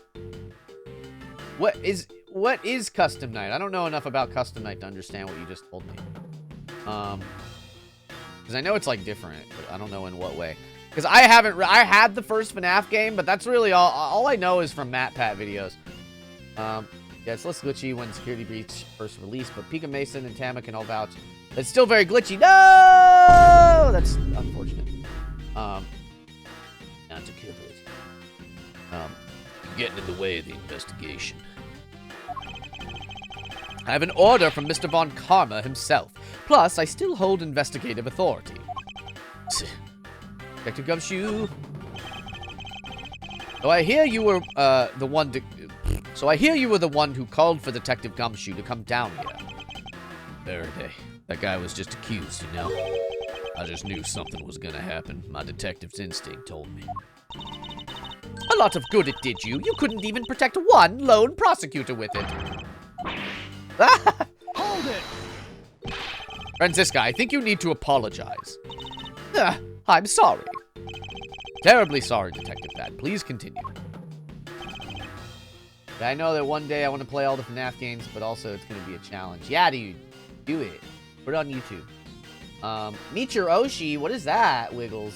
What is custom night? I don't know enough about custom night to understand what you just told me. Because I know it's like different, but I don't know in what way. Because I had the first FNAF game, but that's really all I know is from MatPat videos. Yeah, it's less glitchy when Security Breach first released, but Pika Mason and Tama can all vouch. It's still very glitchy. No! That's unfortunate. Not to kill it. Getting in the way of the investigation. I have an order from Mr. Von Karma himself. Plus, I still hold investigative authority. Detective Gumshoe. So I hear you were the one who called for Detective Gumshoe to come down here. Faraday. That guy was just accused, you know? I just knew something was gonna happen. My detective's instinct told me. A lot of good it did you. You couldn't even protect one lone prosecutor with it. Hold it! Franziska, I think you need to apologize. I'm sorry. Terribly sorry, Detective Bad. Please continue. I know that one day I want to play all the FNAF games, but also it's going to be a challenge. Yeah, dude. Do it. Put it on YouTube. Meet your Oshi. What is that, Wiggles?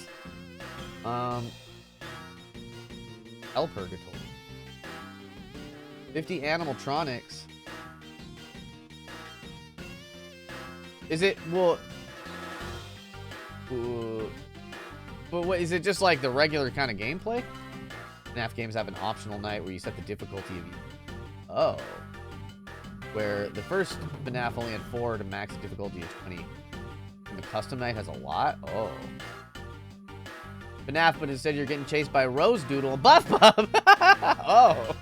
Hell Purgatory. 50 animatronics. Is it, well... But what, is it just like the regular kind of gameplay? FNAF games have an optional night where you set the difficulty of... Oh. Where the first FNAF only had 4 to max difficulty of 20. And the custom night has a lot? Oh. FNAF, but instead you're getting chased by Rose Doodle and Buff Buff. Oh.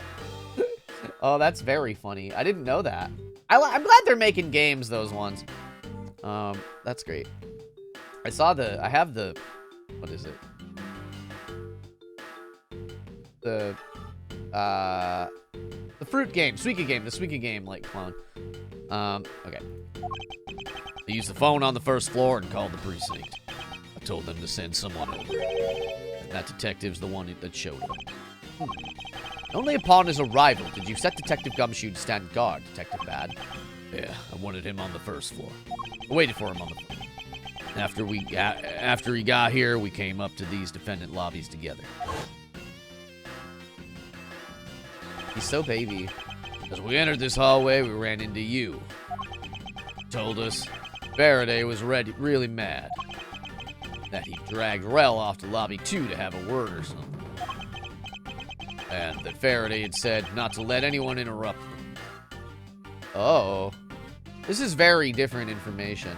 Oh, that's very funny. I didn't know that. I'm glad they're making games, those ones. That's great. I have the, what is it? The fruit game, Suika game, the Suika game, like, clone. Okay. I used the phone on the first floor and called the precinct. I told them to send someone over. And that detective's the one that showed up. Only upon his arrival did you set Detective Gumshoe to stand guard, Detective Bad. Yeah, I wanted him on the first floor. I waited for him on the floor. After he got here, we came up to these defendant lobbies together. He's so baby. As we entered this hallway, we ran into you. Told us Faraday was really mad. That he dragged Rel off to lobby 2 to have a word or something. And that Faraday had said not to let anyone interrupt them. Oh. This is very different information.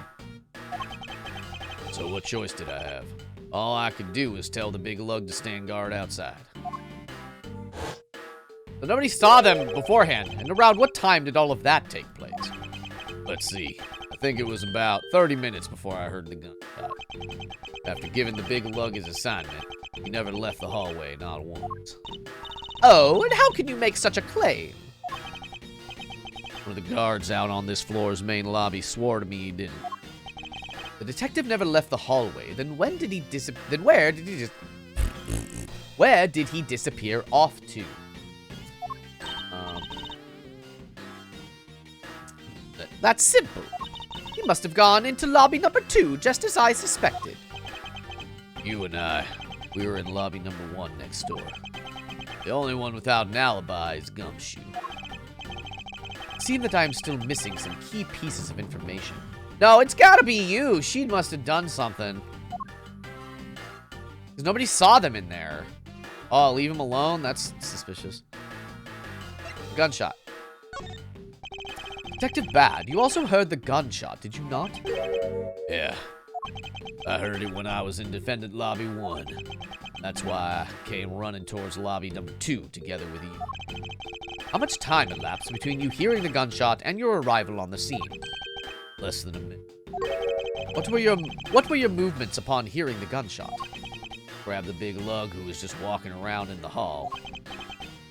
So what choice did I have? All I could do was tell the big lug to stand guard outside. So nobody saw them beforehand. And around what time did all of that take place? Let's see. I think it was about 30 minutes before I heard the gunshot. After giving the big lug his assignment, he never left the hallway, not once. Oh, and how can you make such a claim? One of the guards out on this floor's main lobby swore to me he didn't. The detective never left the hallway. Then where did he disappear off to? That's simple. He must have gone into lobby number 2, just as I suspected. You and I, we were in lobby number 1 next door. The only one without an alibi is Gumshoe. It seems that I'm still missing some key pieces of information. No, it's gotta be you. She must have done something. Because nobody saw them in there. Oh, leave him alone? That's suspicious. Gunshot. Detective Bad, you also heard the gunshot, did you not? Yeah. I heard it when I was in defendant lobby 1. That's why I came running towards lobby number 2 together with you. How much time elapsed between you hearing the gunshot and your arrival on the scene? Less than a minute. What were your movements upon hearing the gunshot? Grabbed the big lug who was just walking around in the hall.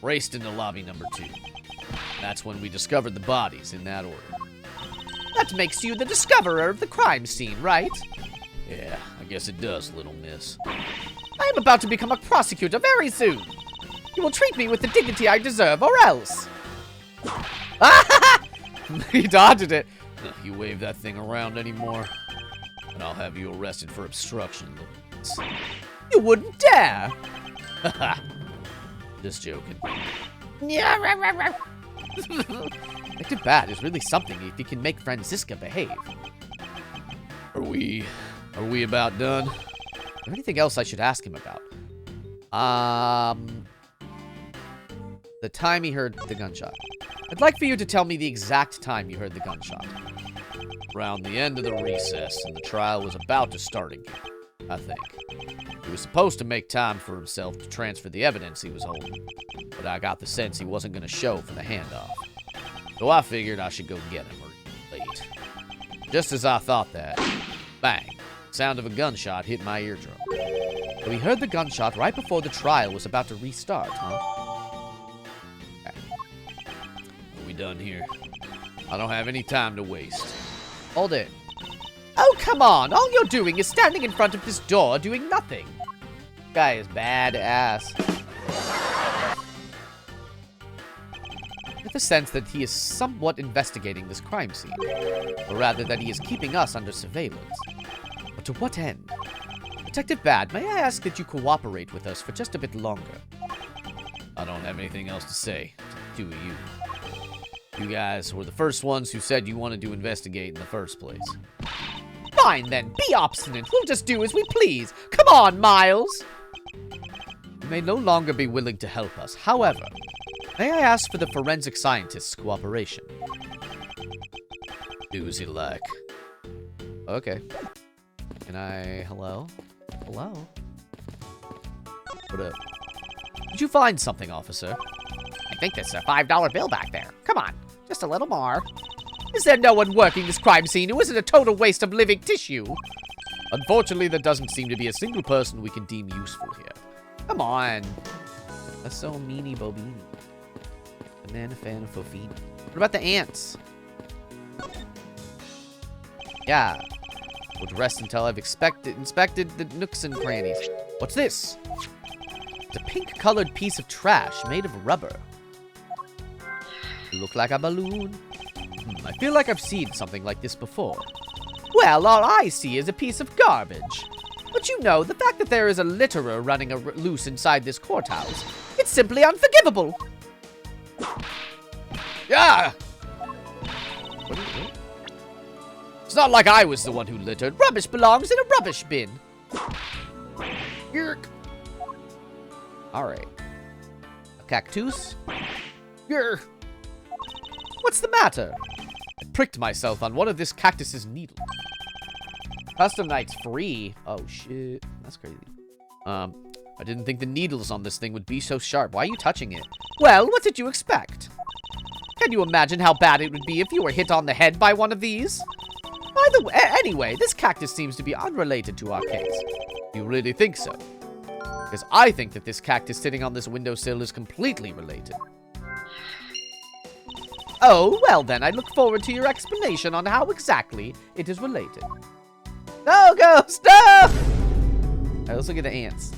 Raced into lobby number 2. That's when we discovered the bodies in that order. That makes you the discoverer of the crime scene, right? Yeah, I guess it does, little miss. I am about to become a prosecutor very soon. You will treat me with the dignity I deserve, or else. He dodged it. You wave that thing around anymore, and I'll have you arrested for obstruction. You wouldn't dare. Just joking. Detective Bad is really something if he can make Franziska behave. Are we about done? Is there anything else I should ask him about? The time he heard the gunshot. I'd like for you to tell me the exact time you heard the gunshot. Around the end of the recess, and the trial was about to start again, I think. He was supposed to make time for himself to transfer the evidence he was holding, but I got the sense he wasn't going to show for the handoff. So I figured I should go get him, or late. Just as I thought that, bang, the sound of a gunshot hit my eardrum. So we heard the gunshot right before the trial was about to restart, huh? Okay. Are we done here? I don't have any time to waste. Hold it. Oh, come on. All you're doing is standing in front of this door doing nothing. Guy is badass. With the sense that he is somewhat investigating this crime scene. Or rather, that he is keeping us under surveillance. But to what end? Detective Bad, may I ask that you cooperate with us for just a bit longer? I don't have anything else to say. To you. You guys were the first ones who said you wanted to investigate in the first place. Fine then, be obstinate. We'll just do as we please. Come on, Miles. You may no longer be willing to help us. However, may I ask for the forensic scientist's cooperation? Do as you like. Okay. Can I... Hello? Hello? What up? Did you find something, officer? I think there's a $5 bill back there. Come on, just a little more. Is there no one working this crime scene who isn't a total waste of living tissue? Unfortunately, there doesn't seem to be a single person we can deem useful here. Come on. That's so meanie bobini. Banana fan of Fofini. What about the ants? Yeah. Would rest until I've inspected the nooks and crannies. What's this? It's a pink-colored piece of trash made of rubber. Look like a balloon. I feel like I've seen something like this before. Well, all I see is a piece of garbage. But you know, the fact that there is a litterer running loose inside this courthouse, it's simply unforgivable. Yeah! What are you doing? It's not like I was the one who littered. Rubbish belongs in a rubbish bin. Yerk. Alright. A cactus? Yer. What's the matter? I pricked myself on one of this cactus's needles. Custom night's free. Oh, shit. That's crazy. I didn't think the needles on this thing would be so sharp. Why are you touching it? Well, what did you expect? Can you imagine how bad it would be if you were hit on the head by one of these? By the way, anyway, this cactus seems to be unrelated to our case. You really think so? Because I think that this cactus sitting on this windowsill is completely related. Oh, well then, I look forward to your explanation on how exactly it is related. No, Ghost, no! Alright, let's look at the ants.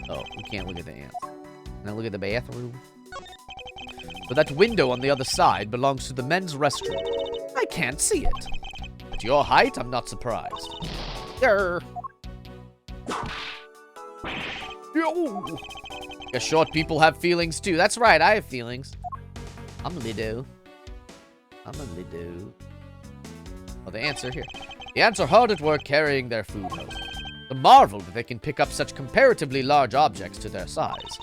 Oh, we can't look at the ants. Now look at the bathroom. But that window on the other side belongs to the men's restroom. I can't see it. At your height, I'm not surprised. Grr. Guess short people have feelings too. That's right, I have feelings. I'm little. Oh, the ants are here. The ants are hard at work carrying their food home. The marvel that they can pick up such comparatively large objects to their size.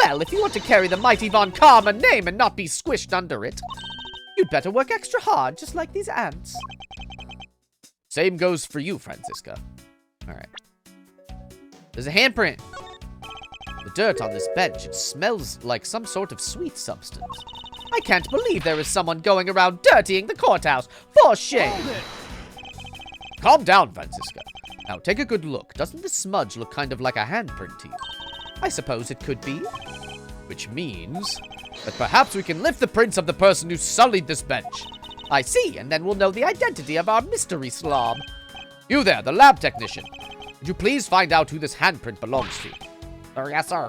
Well, if you want to carry the mighty Von Karma name and not be squished under it, you'd better work extra hard, just like these ants. Same goes for you, Franziska. Alright. There's a handprint. The dirt on this bench, it smells like some sort of sweet substance. I can't believe there is someone going around dirtying the courthouse. For shame. Calm down, Franziska. Now, take a good look. Doesn't the smudge look kind of like a handprint to you? I suppose it could be. Which means that perhaps we can lift the prints of the person who sullied this bench. I see, and then we'll know the identity of our mystery slob. You there, the lab technician. Would you please find out who this handprint belongs to? Oh, yes, sir.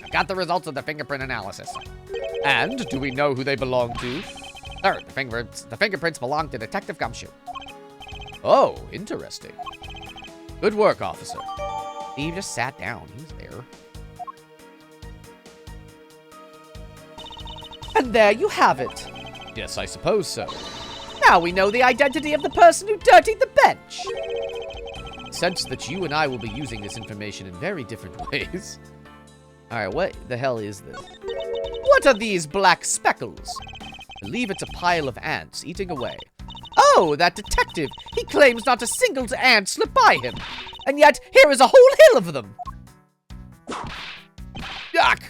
I got the results of the fingerprint analysis. And do we know who they belong to? Sir, the fingerprints belong to Detective Gumshoe. Oh, interesting. Good work, officer. Steve just sat down. He was there. And there you have it. Yes, I suppose so. Now we know the identity of the person who dirtied the bench. I sense that you and I will be using this information in very different ways. Alright, what the hell is this? What are these black speckles? I believe it's a pile of ants eating away. Oh, that detective! He claims not a single ant slipped by him. And yet, here is a whole hill of them. Yuck!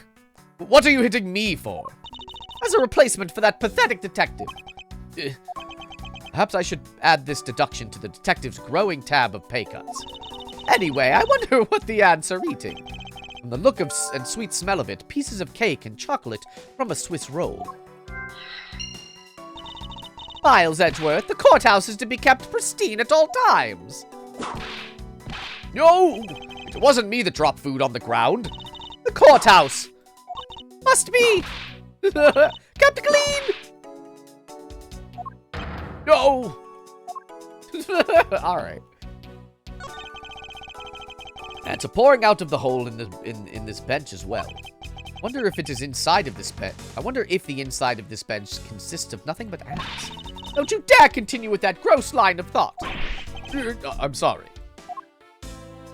What are you hitting me for? As a replacement for that pathetic detective. Perhaps I should add this deduction to the detective's growing tab of pay cuts. Anyway, I wonder what the ants are eating. From the look of and sweet smell of it, pieces of cake and chocolate from a Swiss roll. Miles Edgeworth, the courthouse is to be kept pristine at all times. No! It wasn't me that dropped food on the ground. The courthouse must be kept clean. No! All right. Ants are pouring out of the hole in this bench as well. Wonder if it is inside of this bench. I wonder if the inside of this bench consists of nothing but ants. Don't you dare continue with that gross line of thought. I'm sorry.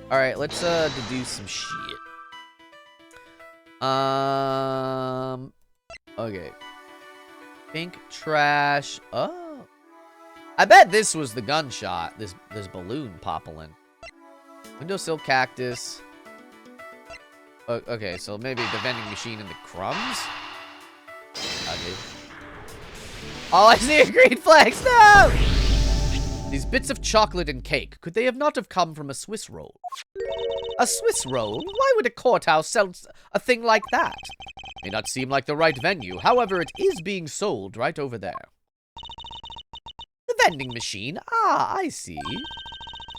All right, let's deduce some shit. Okay. Pink trash. Oh. I bet this was the gunshot. This balloon popping. Windowsill cactus. Okay, so maybe the vending machine and the crumbs? Okay. All I see are green flags. No! These bits of chocolate and cake, could they have not have come from a Swiss roll? A Swiss roll? Why would a courthouse sell a thing like that? May not seem like the right venue, however, it is being sold right over there. The vending machine? Ah, I see.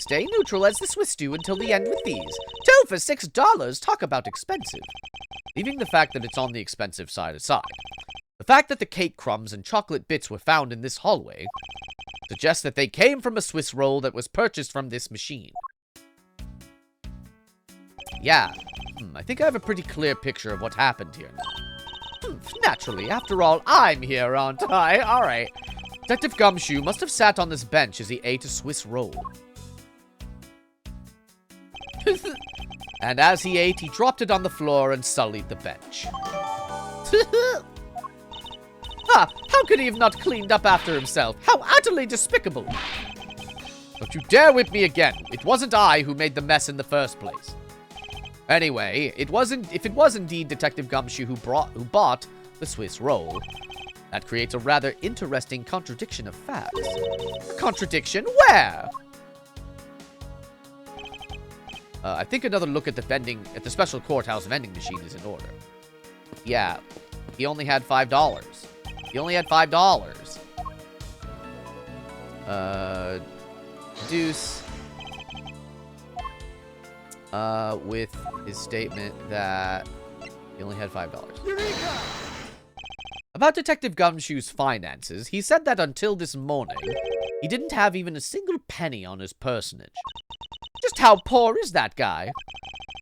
Stay neutral as the Swiss do until the end with these. 2 for $6, talk about expensive. Leaving the fact that it's on the expensive side aside. The fact that the cake crumbs and chocolate bits were found in this hallway suggests that they came from a Swiss roll that was purchased from this machine. Yeah, I think I have a pretty clear picture of what happened here now. Naturally, after all, I'm here, aren't I? Alright. Detective Gumshoe must have sat on this bench as he ate a Swiss roll. And as he ate, he dropped it on the floor and sullied the bench. How could he have not cleaned up after himself? How utterly despicable! Don't you dare whip me again. It wasn't I who made the mess in the first place. Anyway, if it was indeed Detective Gumshoe who bought the Swiss roll, that creates a rather interesting contradiction of facts. Contradiction? Where? I think another look at the special courthouse vending machine is in order. Yeah, he only had $5. He only had $5. Deuce. With his statement that he only had $5. Eureka! About Detective Gumshoe's finances, he said that until this morning, he didn't have even a single penny on his personage. Just how poor is that guy?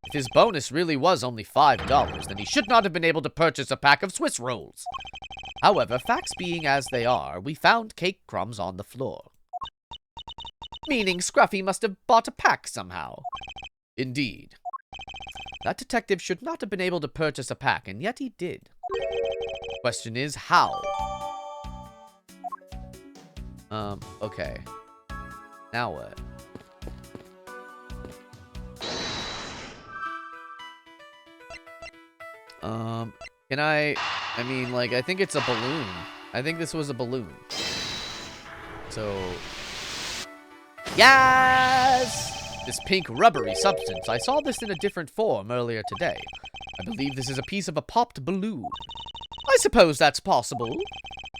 If his bonus really was only $5, then he should not have been able to purchase a pack of Swiss rolls. However, facts being as they are, we found cake crumbs on the floor. Meaning Scruffy must have bought a pack somehow. Indeed. That detective should not have been able to purchase a pack, and yet he did. Question is, how? Okay. Now what? Can I mean, like, I think it's a balloon. I think this was a balloon. So... Yes! This pink rubbery substance. I saw this in a different form earlier today. I believe this is a piece of a popped balloon. I suppose that's possible.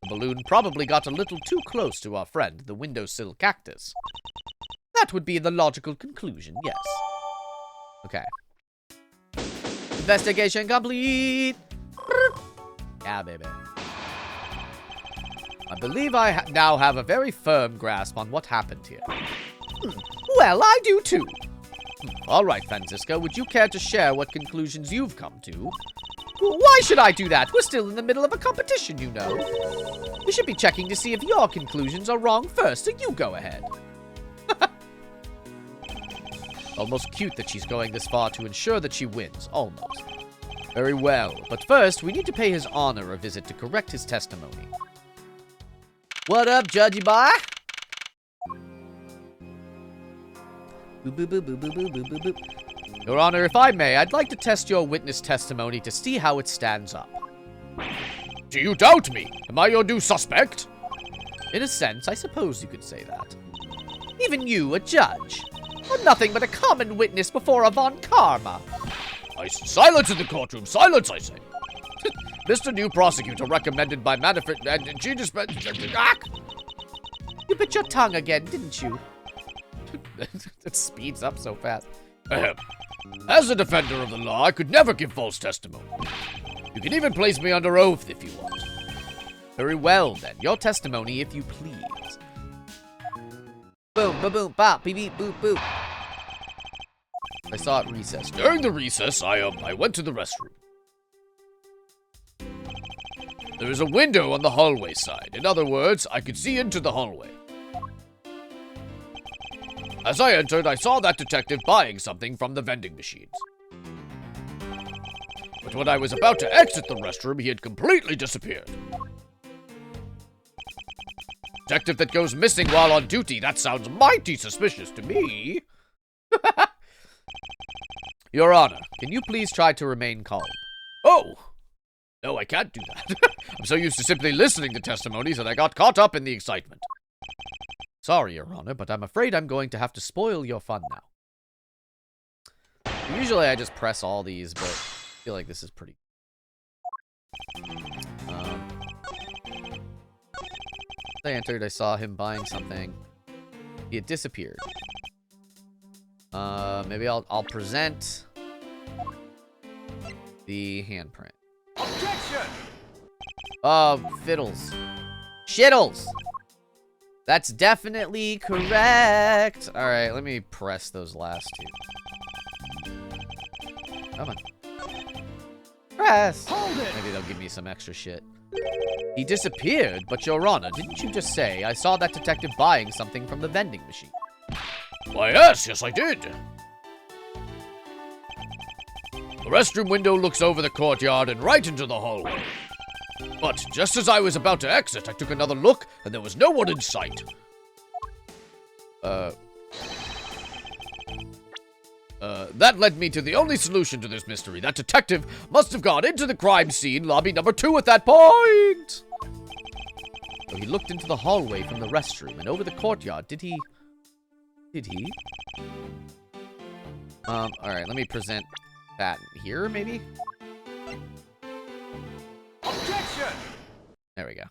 The balloon probably got a little too close to our friend, the windowsill cactus. That would be the logical conclusion, yes. Okay. Investigation complete! Yeah, baby. I believe I now have a very firm grasp on what happened here. Well, I do too. All right, Francisco, would you care to share what conclusions you've come to? Why should I do that? We're still in the middle of a competition, you know. We should be checking to see if your conclusions are wrong first, so you go ahead. Almost cute that she's going this far to ensure that she wins. Almost. Very well, but first, we need to pay His Honor a visit to correct his testimony. What up, Judgy Boy? Your Honor, if I may, I'd like to test your witness testimony to see how it stands up. Do you doubt me? Am I your new suspect? In a sense, I suppose you could say that. Even you, a judge. or nothing but a common witness before a Von Karma. Silence in the courtroom! Silence, I say! Mr. New Prosecutor recommended by Manifest and Genius... You bit your tongue again, didn't you? It speeds up so fast. As a defender of the law, I could never give false testimony. You can even place me under oath if you want. Very well, then. Your testimony, if you please. Boom, ba-boom, bop, beep, boop, boop. I saw it recess. During the recess, I went to the restroom. There is a window on the hallway side. In other words, I could see into the hallway. As I entered, I saw that detective buying something from the vending machines. But when I was about to exit the restroom, he had completely disappeared. Detective that goes missing while on duty, that sounds mighty suspicious to me. Your Honor, can you please try to remain calm? Oh! No, I can't do that. I'm so used to simply listening to testimonies that I got caught up in the excitement. Sorry, Your Honor, but I'm afraid I'm going to have to spoil your fun now. Usually I just press all these, but I feel like this is pretty... I entered, I saw him buying something. He had disappeared. Maybe I'll present the handprint. Objection! Fiddles. Shittles! That's definitely correct. Alright, let me press those last two. Come on. Press! Hold it! Maybe they'll give me some extra shit. He disappeared, but Your Honor, didn't you just say I saw that detective buying something from the vending machine? Why, yes, I did. The restroom window looks over the courtyard and right into the hallway. But just as I was about to exit, I took another look, and there was no one in sight. That led me to the only solution to this mystery. That detective must have gone into the crime scene, lobby number 2 at that point. So he looked into the hallway from the restroom and over the courtyard. Did he? Alright, let me present that here, maybe? Objection! There we go.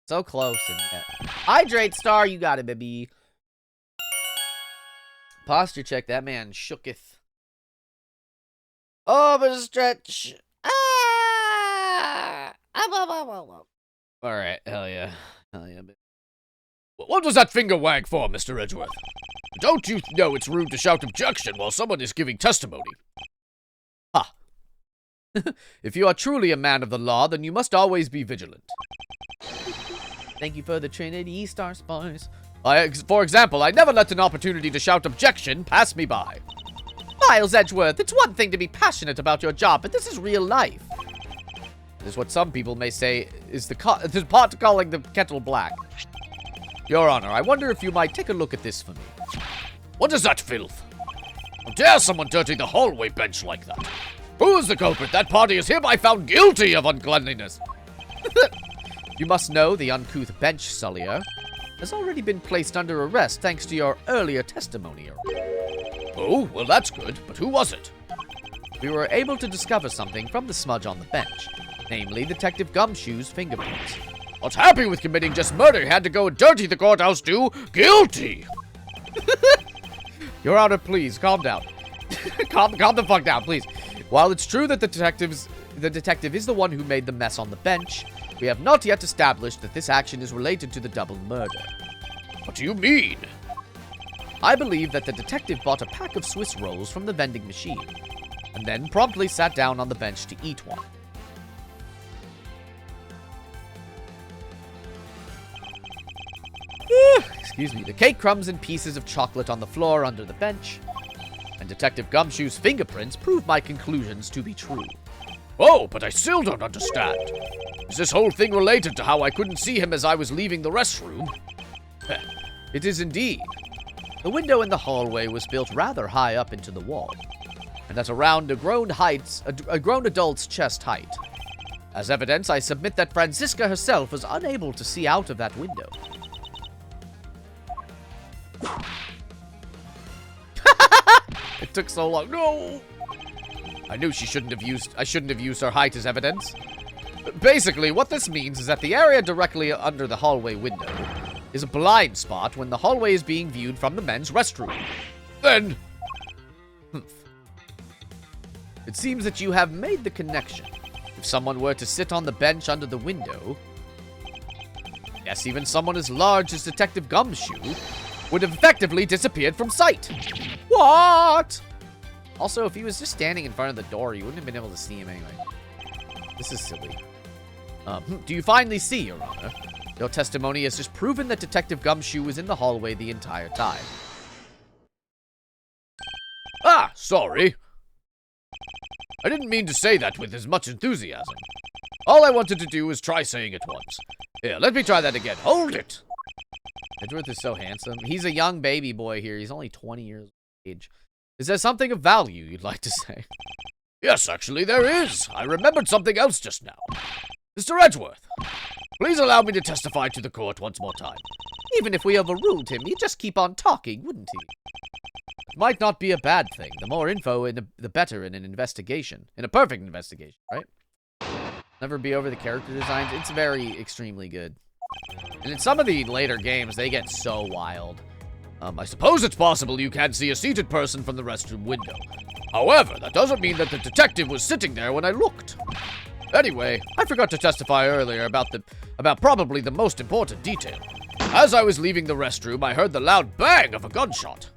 So close and yet. Hydrate, Star, you got it, baby. Posture check, that man shooketh. Overstretch. Ah! Alright, hell yeah. Hell yeah, baby. What was that finger wag for, Mr. Edgeworth? Don't you know it's rude to shout objection while someone is giving testimony? Ha! If you are truly a man of the law, then you must always be vigilant. Thank you for the Trinity Star Spice. For example, I never let an opportunity to shout objection pass me by. Miles Edgeworth, it's one thing to be passionate about your job, but this is real life. This is what some people may say is the part to calling the kettle black. Your Honor, I wonder if you might take a look at this for me. What is that filth? How dare someone dirty the hallway bench like that? Who is the culprit? That party is hereby found guilty of uncleanliness. You must know the uncouth bench sullier has already been placed under arrest thanks to your earlier testimony. Oh, well that's good, but who was it? We were able to discover something from the smudge on the bench, namely Detective Gumshoe's fingerprints. What's happy with committing just murder had to go and dirty the courthouse too? Guilty! Your Honor, please, calm down. calm the fuck down, please. While it's true that the detective is the one who made the mess on the bench, we have not yet established that this action is related to the double murder. What do you mean? I believe that the detective bought a pack of Swiss rolls from the vending machine, and then promptly sat down on the bench to eat one. Excuse me. The cake crumbs and pieces of chocolate on the floor under the bench, and Detective Gumshoe's fingerprints prove my conclusions to be true. Oh, but I still don't understand. Is this whole thing related to how I couldn't see him as I was leaving the restroom? It is indeed. The window in the hallway was built rather high up into the wall, and at around a grown adult's chest height. As evidence, I submit that Franziska herself was unable to see out of that window. it took so long. No! I knew I shouldn't have used her height as evidence. Basically, what this means is that the area directly under the hallway window is a blind spot when the hallway is being viewed from the men's restroom. Then... It seems that you have made the connection. If someone were to sit on the bench under the window... Yes, even someone as large as Detective Gumshoe would have effectively disappeared from sight. What? Also, if he was just standing in front of the door, you wouldn't have been able to see him anyway. This is silly. Do you finally see, Your Honor? Your testimony has just proven that Detective Gumshoe was in the hallway the entire time. Ah, sorry. I didn't mean to say that with as much enthusiasm. All I wanted to do was try saying it once. Here, let me try that again. Hold it! Edgeworth is so handsome. He's a young baby boy here. He's only 20 years of age. Is there something of value you'd like to say? Yes, actually, there is. I remembered something else just now. Mr. Edgeworth, please allow me to testify to the court once more time. Even if we overruled him, he'd just keep on talking, wouldn't he? It might not be a bad thing. The more info, the better in an investigation. In a perfect investigation, right? Never be over the character designs. It's very, extremely good. And in some of the later games, they get so wild. I suppose it's possible you can see a seated person from the restroom window. However, that doesn't mean that the detective was sitting there when I looked. Anyway, I forgot to testify earlier about probably the most important detail. As I was leaving the restroom, I heard the loud bang of a gunshot.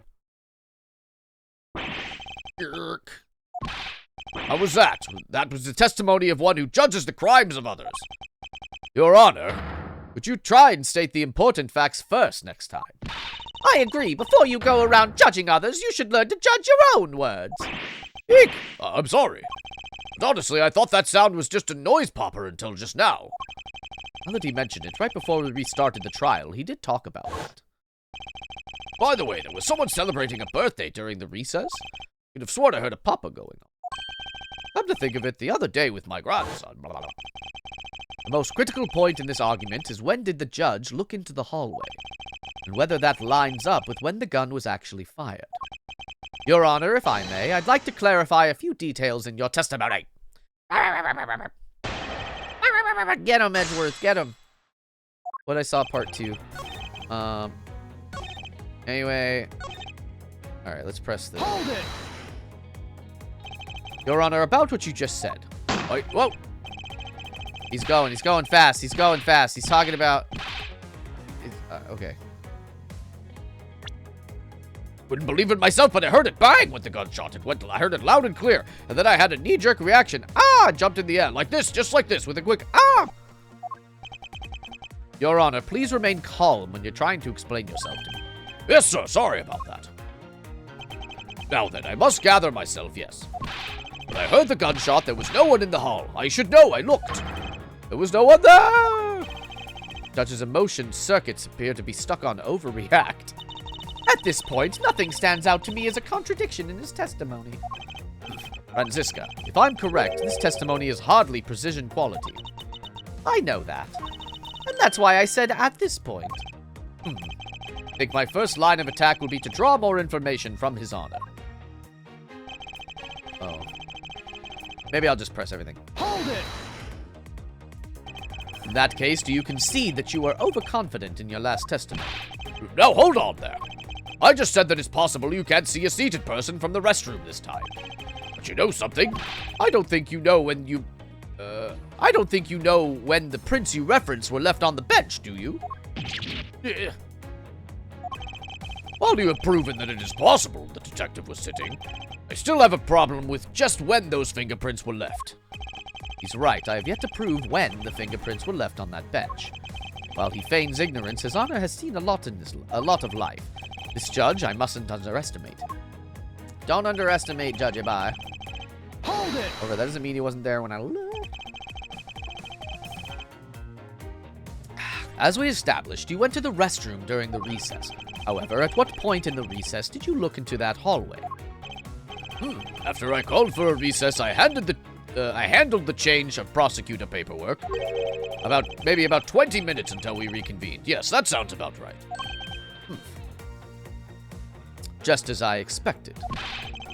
Yerk. How was that? That was the testimony of one who judges the crimes of others. Your Honor, would you try and state the important facts first next time? I agree. Before you go around judging others, you should learn to judge your own words. Eek! I'm sorry. But honestly, I thought that sound was just a noise popper until just now. Now that he mentioned it, right before we restarted the trial, he did talk about that. By the way, there was someone celebrating a birthday during the recess. You'd have sworn I heard a papa going on. Come to think of it, the other day with my grandson. Blah, blah, blah. The most critical point in this argument is when did the judge look into the hallway, and whether that lines up with when the gun was actually fired. Your Honor, if I may, I'd like to clarify a few details in your testimony. Get him, Edgeworth, get him. What I saw part 2. Anyway. Alright, let's press this. Hold it! Your Honor, about what you just said. Wait, whoa! He's going fast, he's talking about... okay. Wouldn't believe it myself, but I heard it bang with the gunshot. I heard it loud and clear, and then I had a knee-jerk reaction. Ah! Jumped in the air, like this, just like this, with a quick ah! Your Honor, please remain calm when you're trying to explain yourself to me. Yes, sir, sorry about that. Now then, I must gather myself, yes. When I heard the gunshot, there was no one in the hall. I should know, I looked. There was no one there! Judge's emotion circuits appear to be stuck on overreact. At this point, nothing stands out to me as a contradiction in his testimony. Franziska, if I'm correct, this testimony is hardly precision quality. I know that. And that's why I said at this point. I think my first line of attack will be to draw more information from His Honor. Oh. Maybe I'll just press everything. Hold it! In that case, do you concede that you were overconfident in your last testimony? No, hold on there. I just said that it's possible you can't see a seated person from the restroom this time. But you know something? I don't think you know when the prints you referenced were left on the bench, do you? While you have proven that it is possible the detective was sitting, I still have a problem with just when those fingerprints were left. He's right. I have yet to prove when the fingerprints were left on that bench. While he feigns ignorance, His Honor has seen a lot of life. This judge, I mustn't underestimate. Don't underestimate Judge Ibai. Hold it! However, that doesn't mean he wasn't there when I looked. As we established, you went to the restroom during the recess. However, at what point in the recess did you look into that hallway? After I called for a recess, I handled the change of prosecutor paperwork. Maybe about 20 minutes until we reconvened. Yes, that sounds about right. Just as I expected.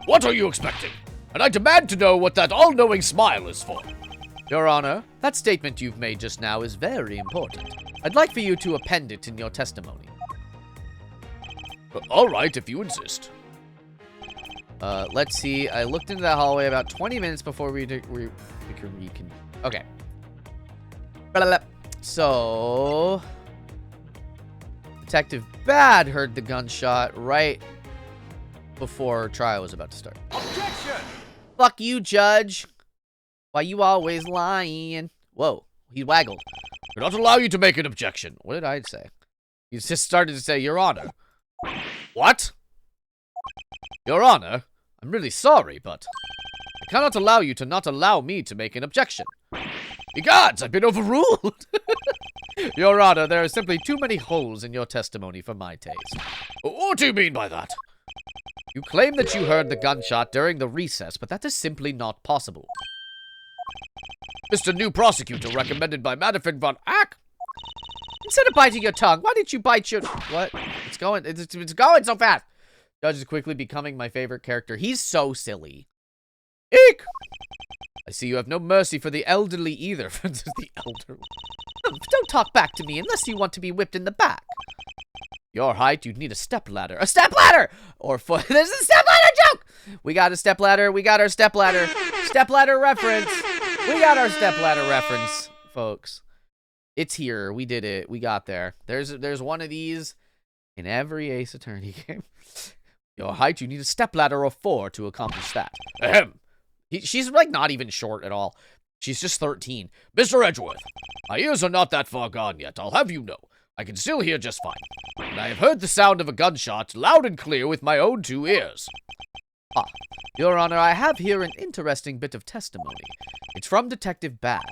What are you expecting? And I demand to know what that all-knowing smile is for. Your Honor, that statement you've made just now is very important. I'd like for you to append it in your testimony. All right, if you insist. Let's see. I looked into that hallway about 20 minutes before we can... Okay. So... Detective Bad heard the gunshot right before trial was about to start. Objection! Fuck you, Judge. Why you always lying? Whoa, he waggled. Do not allow you to make an objection. What did I say? He just started to say, Your Honor. What? Your Honor, I'm really sorry, but I cannot allow you to not allow me to make an objection. Ye gods, I've been overruled. Your Honor, there are simply too many holes in your testimony for my taste. What do you mean by that? You claim that you heard the gunshot during the recess, but that is simply not possible. Mr. New Prosecutor, recommended by Madafin von Ack. Instead of biting your tongue, why didn't you bite your... What? It's going so fast. Judge is quickly becoming my favorite character. He's so silly. Eek! I see you have no mercy for the elderly either. The elderly. Don't talk back to me unless you want to be whipped in the back. Your height, you'd need a stepladder. A stepladder! Or foot. There's a stepladder joke! We got a stepladder. We got our stepladder. Stepladder reference. We got our stepladder reference, folks. It's here. We did it. We got there. There's one of these in every Ace Attorney game. Your height, you need a stepladder of 4 to accomplish that. Ahem. She's like not even short at all. She's just 13. Mr. Edgeworth, my ears are not that far gone yet, I'll have you know. I can still hear just fine. And I have heard the sound of a gunshot loud and clear with my own 2 ears. Ah, Your Honor, I have here an interesting bit of testimony. It's from Detective Bad.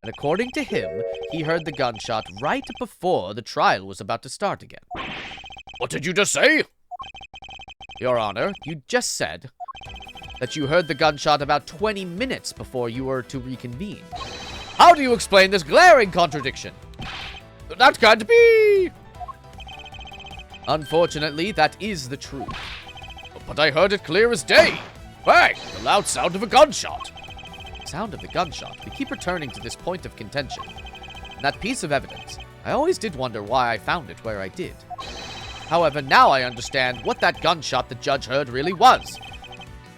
And according to him, he heard the gunshot right before the trial was about to start again. What did you just say? Your Honor, you just said that you heard the gunshot about 20 minutes before you were to reconvene. How do you explain this glaring contradiction? That can't be! Unfortunately, that is the truth. But I heard it clear as day. Bang! The loud sound of a gunshot. Sound of the gunshot. We keep returning to this point of contention. And that piece of evidence, I always did wonder why I found it where I did. However, now I understand what that gunshot the judge heard really was.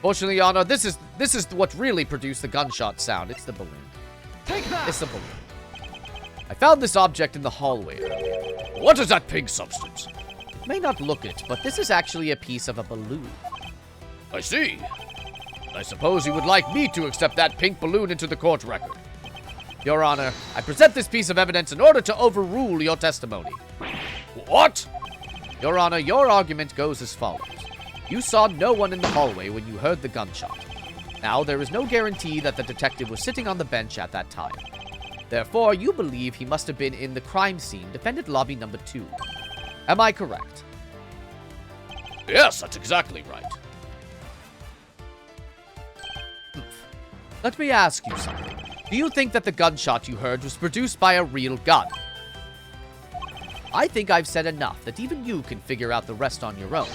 Fortunately, Your Honor, this is what really produced the gunshot sound. It's the balloon. Take that! It's the balloon. I found this object in the hallway earlier. What is that pink substance? It may not look it, but this is actually a piece of a balloon. I see. I suppose you would like me to accept that pink balloon into the court record. Your Honor, I present this piece of evidence in order to overrule your testimony. What? Your Honor, your argument goes as follows. You saw no one in the hallway when you heard the gunshot. Now, there is no guarantee that the detective was sitting on the bench at that time. Therefore, you believe he must have been in the crime scene, defendant lobby number 2. Am I correct? Yes, that's exactly right. Let me ask you something. Do you think that the gunshot you heard was produced by a real gun? I think I've said enough that even you can figure out the rest on your own.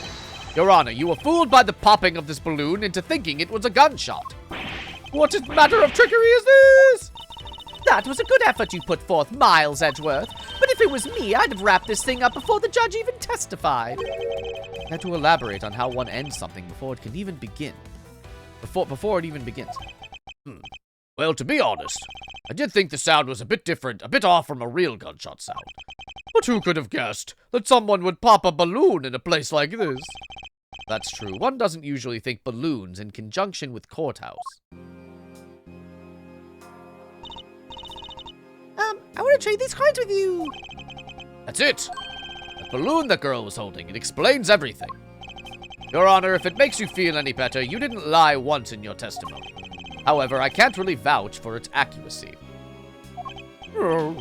Your Honor, you were fooled by the popping of this balloon into thinking it was a gunshot. What matter of trickery is this? That was a good effort you put forth, Miles Edgeworth. But if it was me, I'd have wrapped this thing up before the judge even testified. I had to elaborate on how one ends something before it can even begin. Before it even begins. Well, to be honest, I did think the sound was a bit different, a bit off from a real gunshot sound. But who could have guessed that someone would pop a balloon in a place like this? That's true. One doesn't usually think balloons in conjunction with courthouse. I want to trade these cards with you. That's it. The balloon the girl was holding, it explains everything. Your Honor, if it makes you feel any better, you didn't lie once in your testimony. However, I can't really vouch for its accuracy. Oh,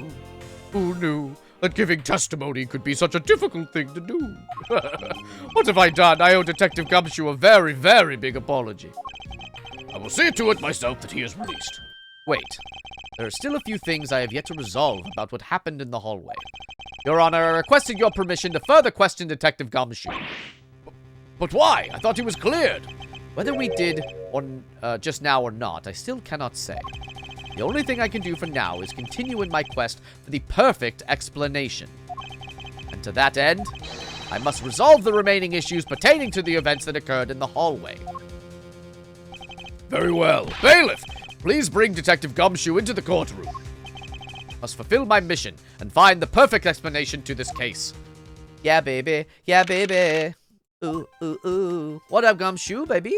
who knew that giving testimony could be such a difficult thing to do? What have I done? I owe Detective Gumshoe a very, very big apology. I will see to it myself that he is released. Wait. There are still a few things I have yet to resolve about what happened in the hallway. Your Honor, I requested your permission to further question Detective Gumshoe. But why? I thought he was cleared. Whether we did or just now or not, I still cannot say. The only thing I can do for now is continue in my quest for the perfect explanation. And to that end, I must resolve the remaining issues pertaining to the events that occurred in the hallway. Very well. Bailiff, please bring Detective Gumshoe into the courtroom. I must fulfill my mission and find the perfect explanation to this case. Yeah, baby. Yeah, baby. Ooh, ooh, ooh. What up, Gumshoe, baby?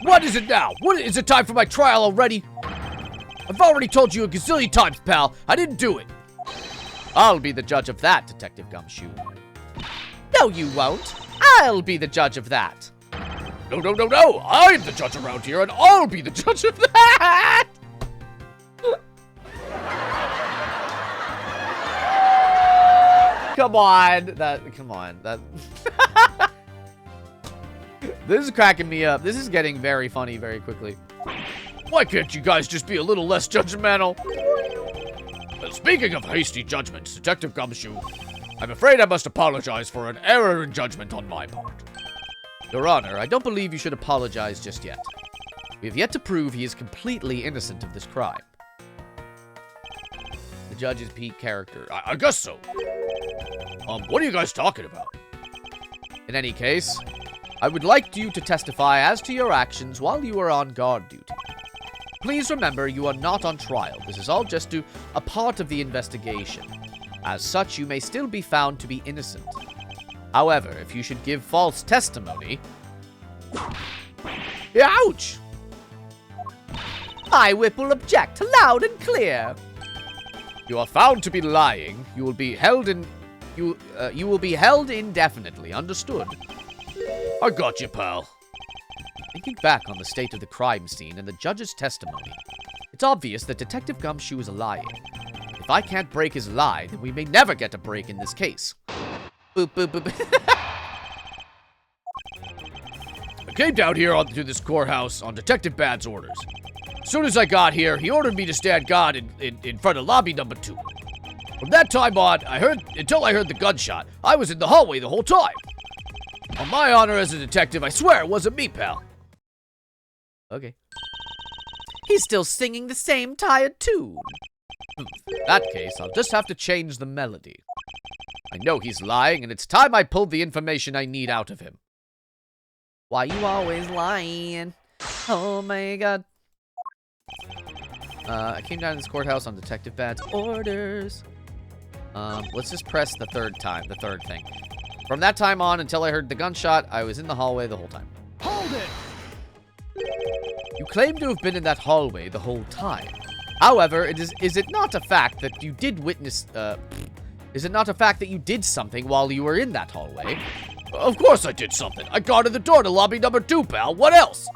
What is it now? What is it time for my trial already? I've already told you a gazillion times, pal. I didn't do it. I'll be the judge of that, Detective Gumshoe. No, you won't. I'll be the judge of that. No, no, no, no. I'm the judge around here, and I'll be the judge of that. Come on. Come on. This is cracking me up. This is getting very funny very quickly. Why can't you guys just be a little less judgmental? Speaking of hasty judgments, Detective Gumshoe, I'm afraid I must apologize for an error in judgment on my part. Your Honor, I don't believe you should apologize just yet. We have yet to prove he is completely innocent of this crime. The judge's peak character. I guess so. What are you guys talking about? In any case, I would like you to testify as to your actions while you are on guard duty. Please remember, you are not on trial. This is all just a part of the investigation. As such, you may still be found to be innocent. However, if you should give false testimony... Ouch! I, Whip, will object loud and clear. You are found to be lying. You will be held indefinitely. Understood? I got you, pal. Thinking back on the state of the crime scene and the judge's testimony, it's obvious that Detective Gumshoe is lying. If I can't break his lie, then we may never get a break in this case. Boop, boop, boop. I came down here to this courthouse on Detective Bad's orders. As soon as I got here, he ordered me to stand guard in front of lobby number 2. From that time on, until I heard the gunshot, I was in the hallway the whole time. On my honor as a detective, I swear it wasn't me, pal. Okay. He's still singing the same tired tune. In that case, I'll just have to change the melody. I know he's lying, and it's time I pulled the information I need out of him. Why you always lying? Oh my god. I came down to this courthouse on Detective Bad's orders. Let's just press the third thing. From that time on until I heard the gunshot, I was in the hallway the whole time. Hold it! You claim to have been in that hallway the whole time. However, is it not a fact that you did witness, is it not a fact that you did something while you were in that hallway? Of course I did something. I guarded the door to lobby number 2, pal. What else?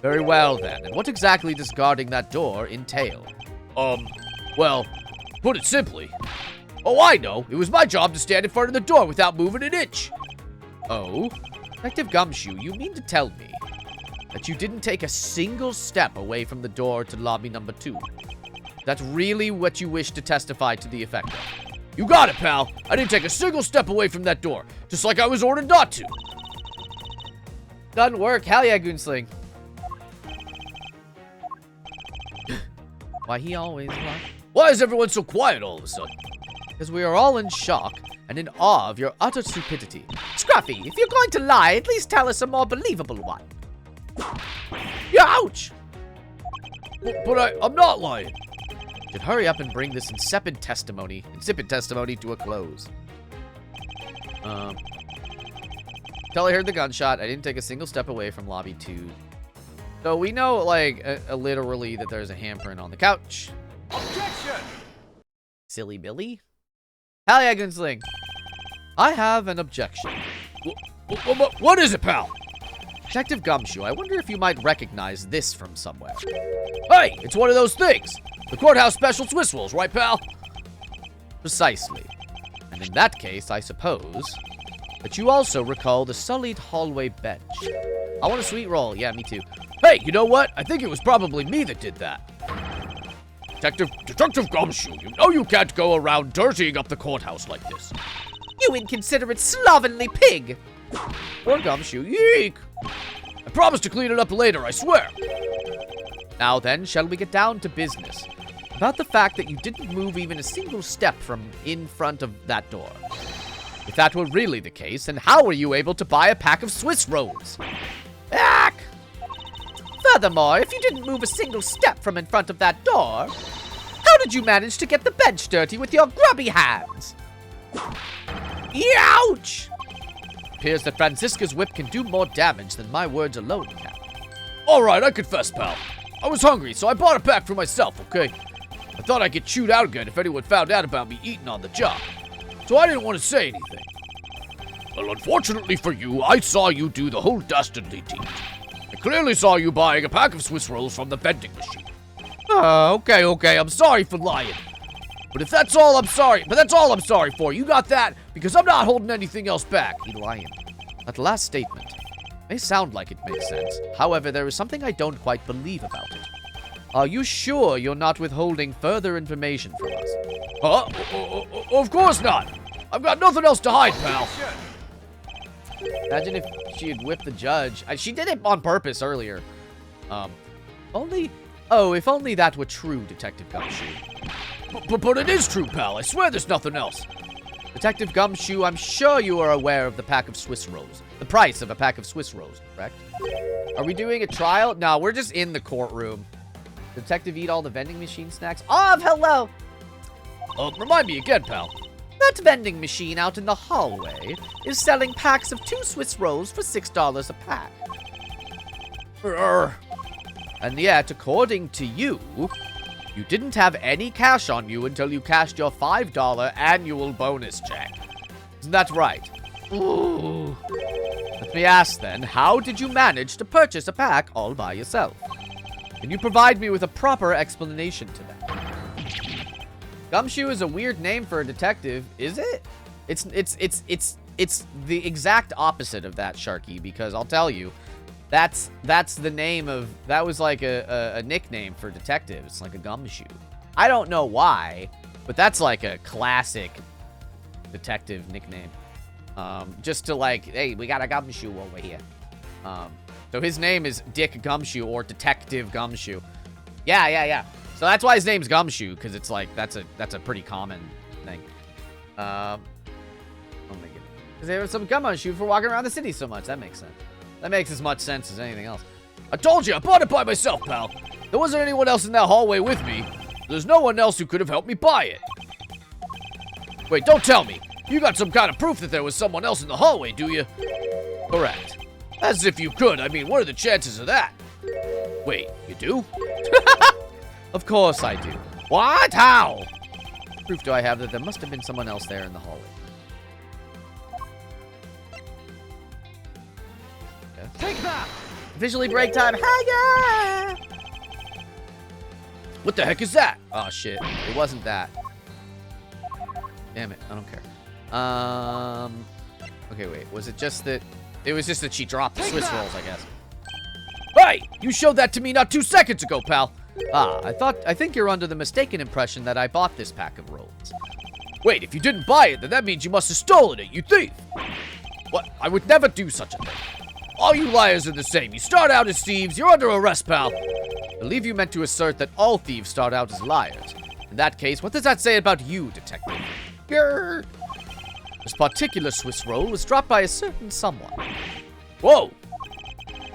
Very well, then. And what exactly does guarding that door entail? Well, put it simply. Oh, I know. It was my job to stand in front of the door without moving an inch. Oh? Detective Gumshoe, you mean to tell me that you didn't take a single step away from the door to lobby number 2? That's really what you wish to testify to the effect of? You got it, pal. I didn't take a single step away from that door, just like I was ordered not to. Doesn't work. Hell yeah, Goonsling. Why he always lies? Why is everyone so quiet all of a sudden? Because we are all in shock and in awe of your utter stupidity. Scruffy, if you're going to lie, at least tell us a more believable one. Ouch! But I'm not lying. Should hurry up and bring this insipid testimony to a close. Till I heard the gunshot, I didn't take a single step away from lobby 2. So we know, like, literally that there's a handprint on the couch. Objection! Silly Billy? Hell yeah, Gunsling. I have an objection. What is it, pal? Detective Gumshoe, I wonder if you might recognize this from somewhere. Hey, it's one of those things. The courthouse special Swiss rolls, right, pal? Precisely. And in that case, I suppose that you also recall the sullied hallway bench. I want a sweet roll. Yeah, me too. Hey, you know what? I think it was probably me that did that. Detective Gumshoe, you know you can't go around dirtying up the courthouse like this. You inconsiderate, slovenly pig! Or Gumshoe. Yeek! I promise to clean it up later, I swear. Now then, shall we get down to business? About the fact that you didn't move even a single step from in front of that door. If that were really the case, then how were you able to buy a pack of Swiss rolls? Back! Furthermore, if you didn't move a single step from in front of that door, how did you manage to get the bench dirty with your grubby hands? Ouch! Appears that Franziska's whip can do more damage than my words alone can. Alright, I confess, pal. I was hungry, so I bought a pack for myself, okay? I thought I'd get chewed out again if anyone found out about me eating on the job. So I didn't want to say anything. Well, unfortunately for you, I saw you do the whole dastardly deed. I clearly saw you buying a pack of Swiss rolls from the vending machine. Okay, I'm sorry for lying. But that's all I'm sorry for. You got that because I'm not holding anything else back. You lying. That last statement may sound like it makes sense. However, there is something I don't quite believe about it. Are you sure you're not withholding further information from us? Huh? Of course not. I've got nothing else to hide, pal. Imagine if she had whipped the judge. She did it on purpose earlier. If only that were true, Detective Gumshoe. But it is true, pal. I swear there's nothing else. Detective Gumshoe, I'm sure you are aware of the pack of Swiss rolls. The price of a pack of Swiss rolls, correct? Are we doing a trial? No, we're just in the courtroom. Detective eat all the vending machine snacks? Oh, hello! Remind me again, pal. That vending machine out in the hallway is selling packs of 2 Swiss rolls for $6 a pack. And yet, according to you, you didn't have any cash on you until you cashed your $5 annual bonus check. Isn't that right? Ooh. Let me ask then, how did you manage to purchase a pack all by yourself? Can you provide me with a proper explanation to that? Gumshoe is a weird name for a detective, is it? It's the exact opposite of that, Sharky, because I'll tell you, that's the name of, that was like a nickname for detectives, like a gumshoe. I don't know why, but that's like a classic detective nickname. Just to like, hey, we got a gumshoe over here. So his name is Dick Gumshoe or Detective Gumshoe. Yeah. So that's why his name's Gumshoe, because it's like, that's a pretty common thing. Oh my goodness. Because there was some gumshoe for walking around the city so much. That makes sense. That makes as much sense as anything else. I told you, I bought it by myself, pal. There wasn't anyone else in that hallway with me. There's no one else who could have helped me buy it. Wait, don't tell me. You got some kind of proof that there was someone else in the hallway, do you? Correct. As if you could. I mean, what are the chances of that? Wait, you do? Of course I do. What? How? Proof do I have that there must have been someone else there in the hallway? Okay. Take that! Visually break time. Hiya! What the heck is that? Oh shit! It wasn't that. Damn it! I don't care. Okay, wait. Was it just that? It was just that she dropped the Swiss rolls, I guess. Hey! You showed that to me not 2 seconds ago, pal. I think you're under the mistaken impression that I bought this pack of rolls. Wait, if you didn't buy it, then that means you must have stolen it, you thief. What? I would never do such a thing. All you liars are the same. You start out as thieves, you're under arrest, pal. I believe you meant to assert that all thieves start out as liars. In that case, what does that say about you, Detective? Grr. This particular Swiss roll was dropped by a certain someone. Whoa!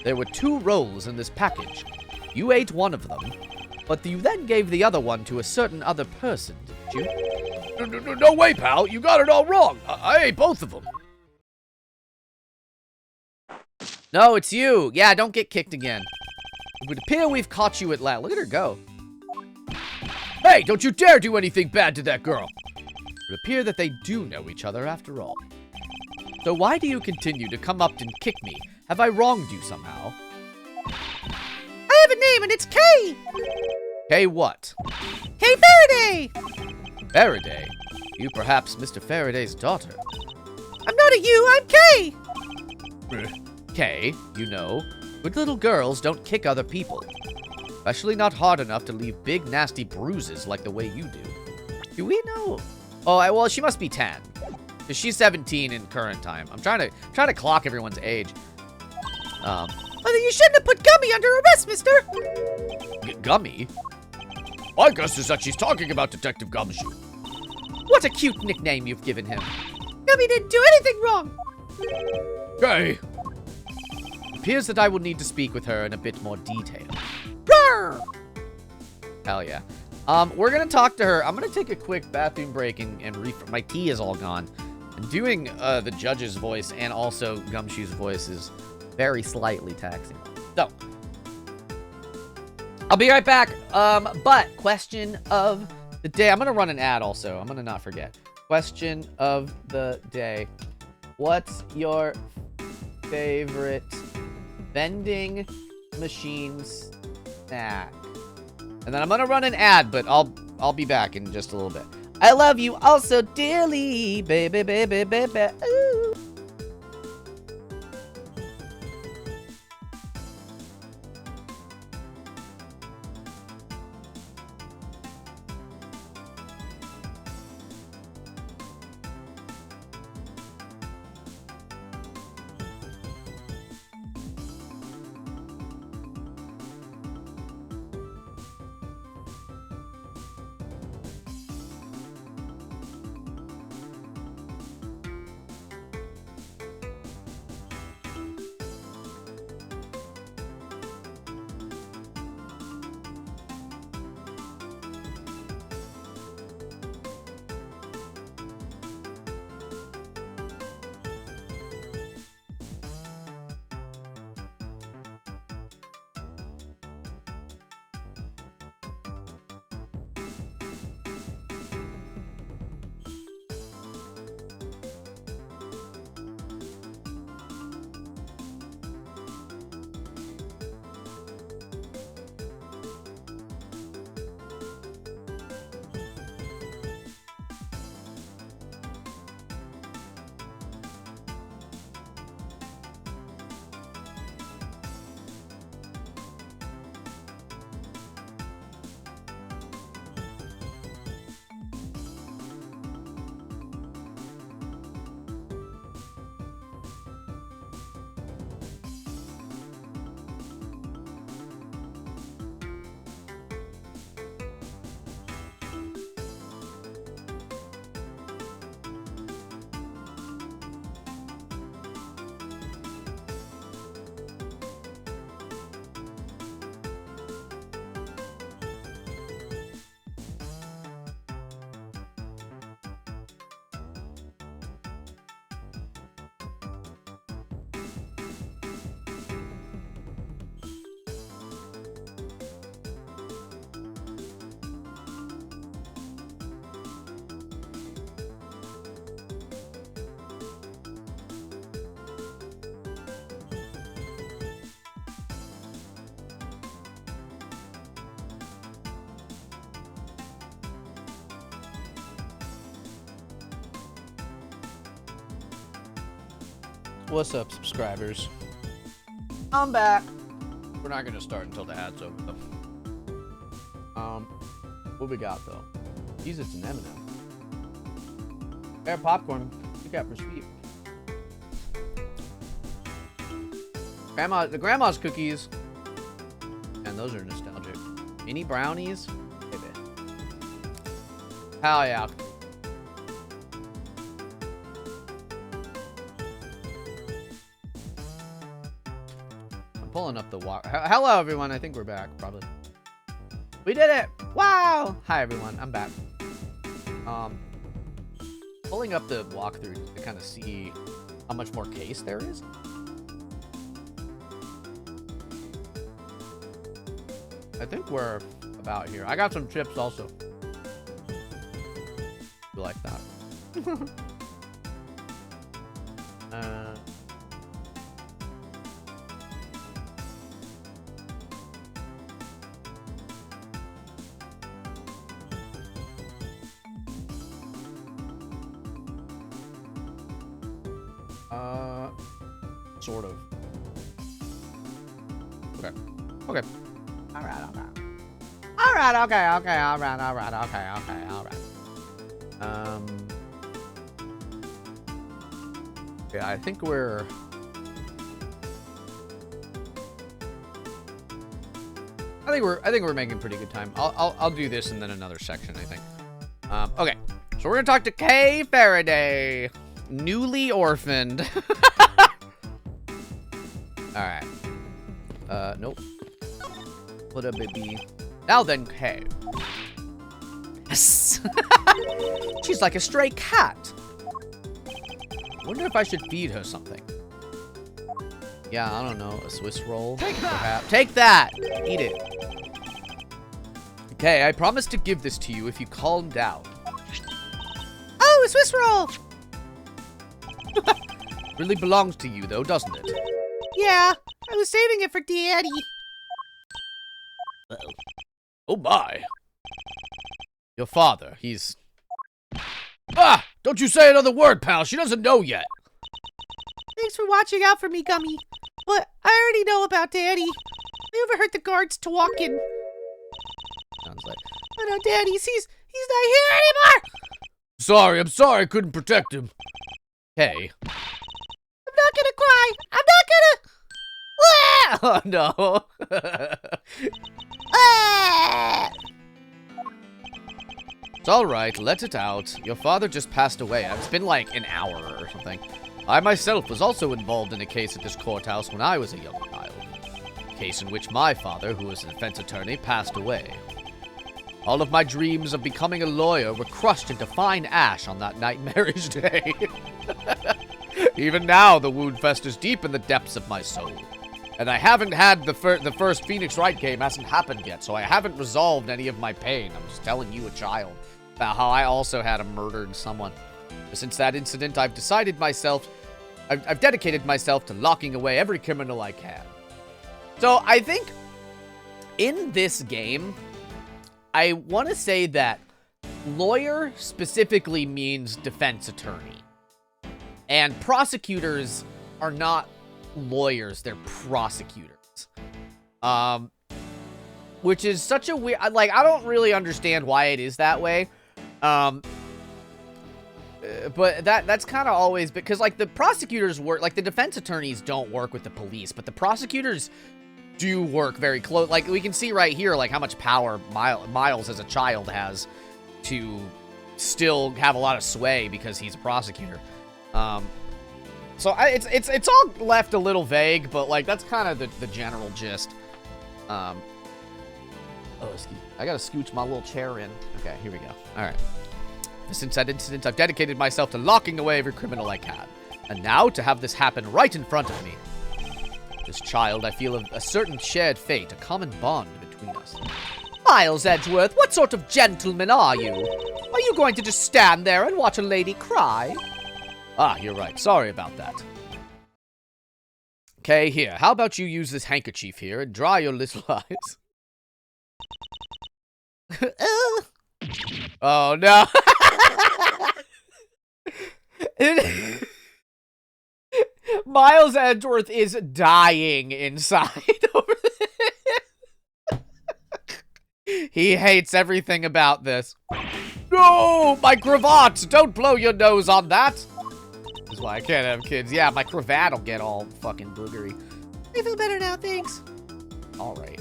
There were 2 rolls in this package. You ate one of them, but you then gave the other one to a certain other person, didn't you? No way, pal. You got it all wrong. I ate both of them. No, it's you. Yeah, don't get kicked again. It would appear we've caught you at last. Look at her go. Hey, don't you dare do anything bad to that girl. It would appear that they do know each other after all. So why do you continue to come up and kick me? Have I wronged you somehow? I have a name and it's Kay! Kay what? Kay Faraday! Faraday? You perhaps Mr. Faraday's daughter? I'm not a you, I'm Kay! Kay, you know, good little girls don't kick other people. Especially not hard enough to leave big nasty bruises like the way you do. Do we know? Oh, well, she must be 10. 'Cause she's 17 in current time. I'm trying to clock everyone's age. You shouldn't have put Gummy under arrest, mister. Gummy? My guess is that she's talking about Detective Gumshoe. What a cute nickname you've given him. Gummy didn't do anything wrong. Hey, Appears that I will need to speak with her in a bit more detail. Rawr. Hell yeah. We're gonna talk to her. I'm gonna take a quick bathroom break and my tea is all gone. And doing the judge's voice and also Gumshoe's voice is very slightly taxing. So, I'll be right back. But question of the day. I'm gonna run an ad also. I'm gonna not forget. Question of the day. What's your favorite vending machine snack? And then I'm gonna run an ad, but I'll be back in just a little bit. I love you also dearly, baby, baby, baby. Ooh. What's up, subscribers? I'm back. We're not gonna start until the ad's over, though. What we got though? Jeez, it's an M&M. Air popcorn. You got for sweet. The grandma's cookies. And those are nostalgic. Mini brownies. Baby. Hell yeah. Pulling up the walk. Hello, everyone. I think we're back, probably. We did it! Wow! Hi, everyone. I'm back. Pulling up the walkthrough to kind of see how much more case there is. I think we're about here. I got some chips also. You like that? Sort of. Okay. Okay. Alright, okay. Alright, okay, okay, alright, okay, okay. Yeah, I think we're... I think we're making pretty good time. I'll do this and then another section, I think. Okay. So we're gonna talk to Kay Faraday. Newly orphaned. Alright. Nope. What a baby. Now then, Kay. Yes! She's like a stray cat. Wonder if I should feed her something. Yeah, I don't know. A Swiss roll? Take that! Perhaps. Take that! Eat it. Okay, I promise to give this to you if you calm down. Oh, a Swiss roll! Really belongs to you, though, doesn't it? Yeah, I was saving it for Daddy. Uh-oh. Oh my. Your father, he's... Ah! Don't you say another word, pal. She doesn't know yet. Thanks for watching out for me, Gummy. But I already know about Daddy. I overheard the guards talking. Sounds like... Oh no, Daddy's, he's not here anymore! I'm sorry I couldn't protect him. Hey. I'm not gonna cry! I'm not gonna... Oh, no. Ah! It's alright, let it out. Your father just passed away. It's been like an hour or something. I myself was also involved in a case at this courthouse when I was a young child. A case in which my father, who was a defense attorney, passed away. All of my dreams of becoming a lawyer were crushed into fine ash on that nightmarish day. Even now, the wound festers deep in the depths of my soul. And I haven't had the first Phoenix Wright game hasn't happened yet, so I haven't resolved any of my pain. I'm just telling you, a child, about how I also had murdered someone. Since that incident, I've dedicated myself to locking away every criminal I can. So I think in this game, I want to say that lawyer specifically means defense attorney. And prosecutors are not lawyers, they're prosecutors. Which is such a weird, like, I don't really understand why it is that way. But that's kind of always, because, like, the prosecutors work, like, the defense attorneys don't work with the police, but the prosecutors do work very close. Like, we can see right here, like, how much power Miles as a child has to still have a lot of sway because he's a prosecutor. So it's all left a little vague, but, like, that's kind of the general gist. Oh, excuse me. I gotta scooch my little chair in. Okay, here we go. All right. Since that incident, I've dedicated myself to locking away every criminal I can. And now, to have this happen right in front of me. This child, I feel a certain shared fate, a common bond between us. Miles Edgeworth, what sort of gentleman are you? Are you going to just stand there and watch a lady cry? Ah, you're right. Sorry about that. Okay, here. How about you use this handkerchief here and dry your little eyes? Oh, no. Miles Edgeworth is dying inside over this. He hates everything about this. No, my cravat! Don't blow your nose on that. This is why I can't have kids. Yeah, my cravat will get all fucking boogery. I feel better now, thanks. All right.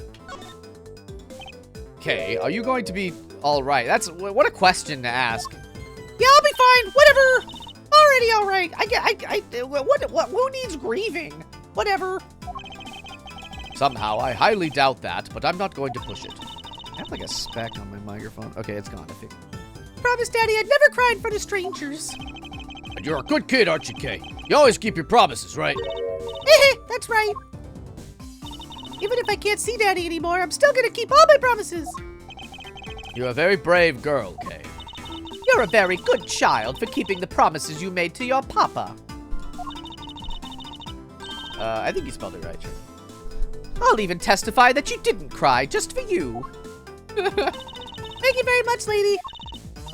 Okay, are you going to be all right? That's what a question to ask. Yeah, I'll be fine. Whatever. Already all right. What? Who needs grieving? Whatever. Somehow, I highly doubt that, but I'm not going to push it. I have like a speck on my microphone. Okay, it's gone. I think. Promise, Daddy, I'd never cry in front of strangers. And you're a good kid, aren't you, Kay? You always keep your promises, right? That's right. Even if I can't see Daddy anymore, I'm still gonna keep all my promises. You're a very brave girl, Kay. You're a very good child for keeping the promises you made to your papa. I think you spelled it right, sure. I'll even testify that you didn't cry just for you. Thank you very much, lady.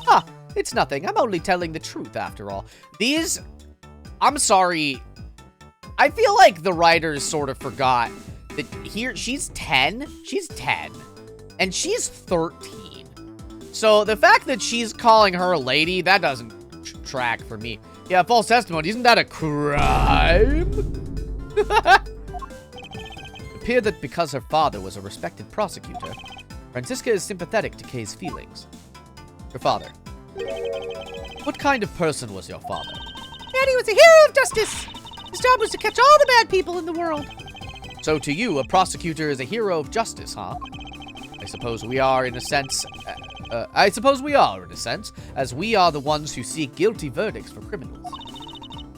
Ah, it's nothing. I'm only telling the truth after all. These... I'm sorry. I feel like the writers sort of forgot that here... She's 10. She's 10. And she's 13. So the fact that she's calling her a lady, that doesn't track for me. Yeah, false testimony. Isn't that a crime? It appeared that because her father was a respected prosecutor, Francisca is sympathetic to Kay's feelings. Your father. What kind of person was your father? Daddy was a hero of justice. His job was to catch all the bad people in the world. So to you, a prosecutor is a hero of justice, huh? I suppose we are in a sense, as we are the ones who seek guilty verdicts for criminals.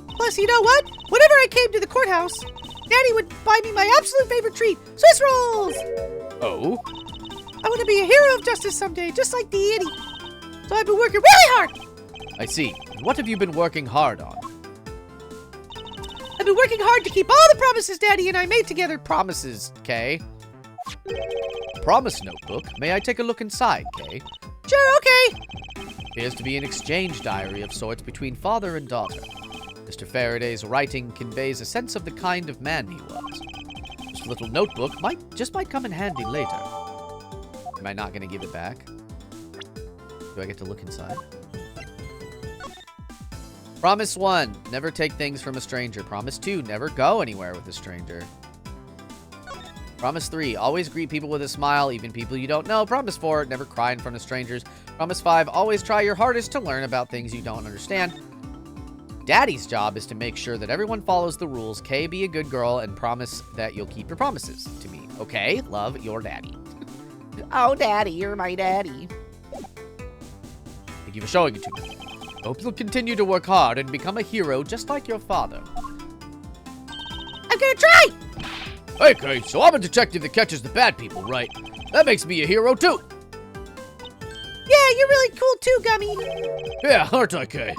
Plus, you know what? Whenever I came to the courthouse, Daddy would buy me my absolute favorite treat, Swiss rolls! Oh? I want to be a hero of justice someday, just like Daddy. So I've been working really hard. I see. What have you been working hard on? I've been working hard to keep all the promises Daddy and I made together. Promises, Kay. Promise notebook. May I take a look inside, Kay? Sure, okay. Appears to be an exchange diary of sorts between father and daughter. Mr. Faraday's writing conveys a sense of the kind of man he was. This little notebook might come in handy later. Am I not going to give it back? Do I get to look inside? Promise 1, never take things from a stranger. Promise 2, never go anywhere with a stranger. Promise 3, always greet people with a smile, even people you don't know. Promise 4, never cry in front of strangers. Promise 5, always try your hardest to learn about things you don't understand. Daddy's job is to make sure that everyone follows the rules. Kay, be a good girl and promise that you'll keep your promises to me. Okay, love, your daddy. Oh, Daddy, you're my daddy. Thank you for showing it to me. Hope you'll continue to work hard and become a hero just like your father. I'm gonna try! Hey, Kay, so I'm a detective that catches the bad people, right? That makes me a hero, too. Yeah, you're really cool too, Gummy. Yeah, aren't I, Kay?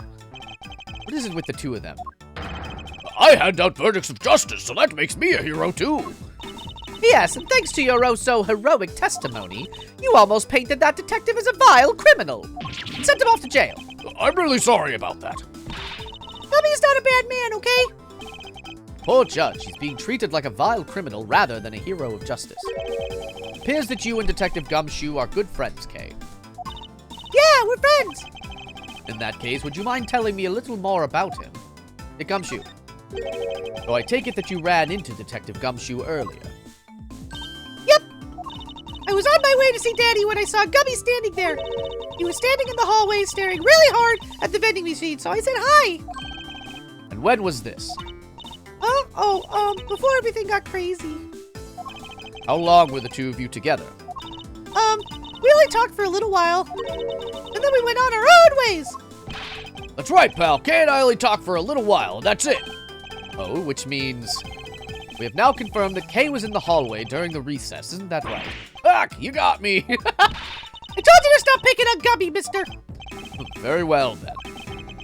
What is it with the two of them? I hand out verdicts of justice, so that makes me a hero, too. Yes, and thanks to your oh-so-heroic testimony, you almost painted that detective as a vile criminal. And sent him off to jail. I'm really sorry about that. Gummy's not a bad man, okay? Poor judge, he's being treated like a vile criminal rather than a hero of justice. Appears that you and Detective Gumshoe are good friends, Kay. Yeah, we're friends. In that case, would you mind telling me a little more about him? Hey, Gumshoe. So I take it that you ran into Detective Gumshoe earlier. Yep. I was on my way to see Daddy when I saw Gummy standing there. He was standing in the hallway staring really hard at the vending machine, so I said hi. And when was this? Before everything got crazy. How long were the two of you together? We only talked for a little while. And then we went on our own ways. That's right, pal. Kay and I only talked for a little while, and that's it. Oh, which means we have now confirmed that Kay was in the hallway during the recess. Isn't that right? Fuck, you got me. I told you to stop picking on Gummy, mister. Very well, then.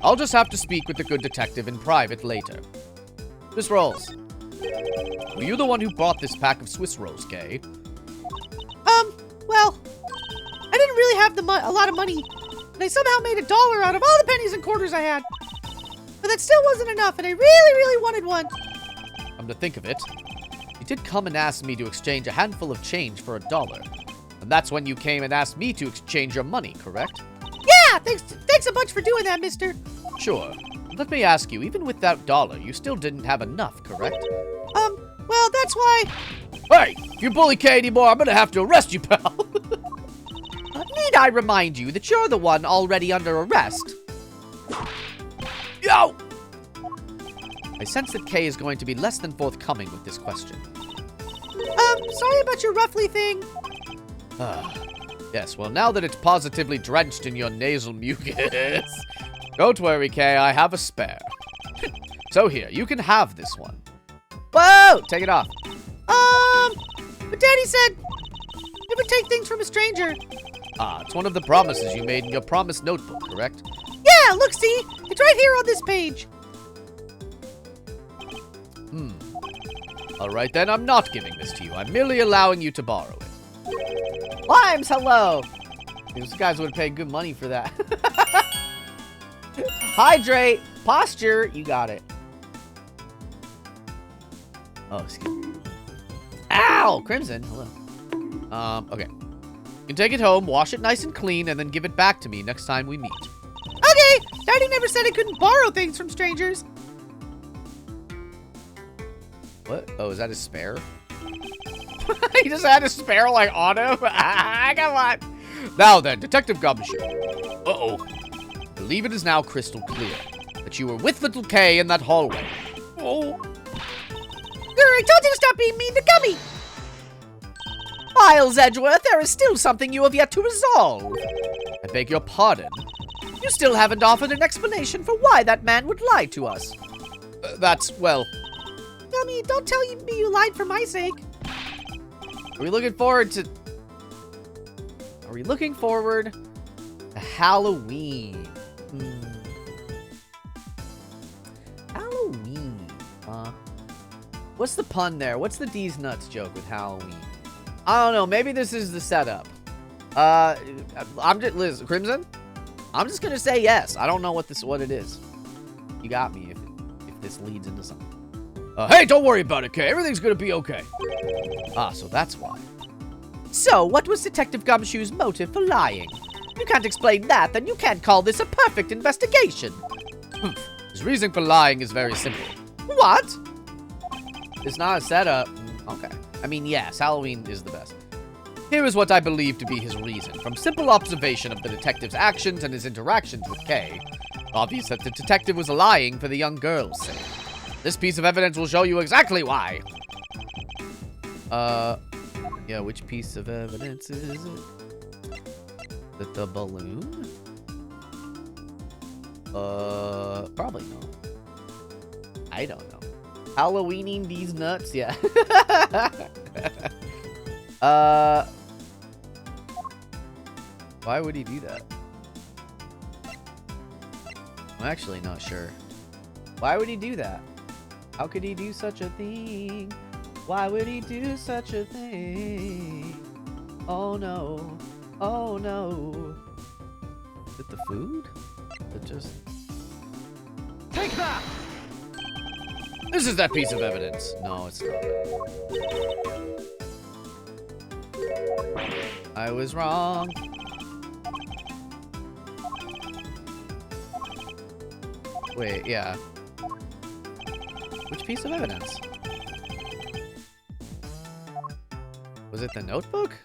I'll just have to speak with the good detective in private later. Swiss rolls. Were you the one who bought this pack of Swiss rolls, Kay? Well, I didn't really have a lot of money, and I somehow made $1 out of all the pennies and quarters I had. But that still wasn't enough, and I really, really wanted one. Come to think of it, you did come and ask me to exchange a handful of change for $1. And that's when you came and asked me to exchange your money, correct? Yeah, thanks a bunch for doing that, mister. Sure. Let me ask you, even with that $1, you still didn't have enough, correct? Well, that's why... Hey, if you bully Kay anymore, I'm gonna have to arrest you, pal. Need I remind you that you're the one already under arrest? Yo! I sense that Kay is going to be less than forthcoming with this question. Sorry about your roughly thing. Yes, well, now that it's positively drenched in your nasal mucus. Don't worry, Kay, I have a spare. So here, you can have this one. Whoa! Take it off. But Daddy said never take things from a stranger. It's one of the promises you made in your promise notebook, correct? Yeah, look, see? It's right here on this page. Alright then, I'm not giving this to you. I'm merely allowing you to borrow it. Limes, hello. These guys would have paid good money for that. Hydrate. Posture. You got it. Oh, excuse me. Ow! Crimson, hello. Okay. You can take it home, wash it nice and clean, and then give it back to me next time we meet. Okay, Daddy never said I couldn't borrow things from strangers. What? Oh, is that his spare? He just had his spare, like, on him? Come on. Now then, Detective Gumshoe. Uh-oh. I believe it is now crystal clear that you were with little Kay in that hallway. Oh. I told you to stop being mean to Gummy. Miles Edgeworth, there is still something you have yet to resolve. I beg your pardon. You still haven't offered an explanation for why that man would lie to us. That's, well... Gummy, don't tell me you lied for my sake. Are we looking forward to Halloween? Halloween, what's the pun there? What's the D's nuts joke with Halloween? I don't know. Maybe this is the setup. Liz, Crimson? I'm just gonna say yes. I don't know what it is. You got me if this leads into something. Hey, don't worry about it, Kay. Everything's gonna be okay. So that's why. So, what was Detective Gumshoe's motive for lying? You can't explain that, then you can't call this a perfect investigation. His reasoning for lying is very simple. What? It's not a setup. Okay. I mean, yes, Halloween is the best. Here is what I believe to be his reason. From simple observation of the detective's actions and his interactions with Kay, obvious that the detective was lying for the young girl's sake. This piece of evidence will show you exactly why. Yeah, which piece of evidence is it? The balloon? Probably not. I don't know. Halloweening these nuts? Yeah. Why would he do that? I'm actually not sure. Why would he do that? How could he do such a thing? Why would he do such a thing? Oh no. Oh no. Is it the food? It just... Take that! This is that piece of evidence. No, it's not. I was wrong. Wait, yeah. Which piece of evidence? Was it the notebook?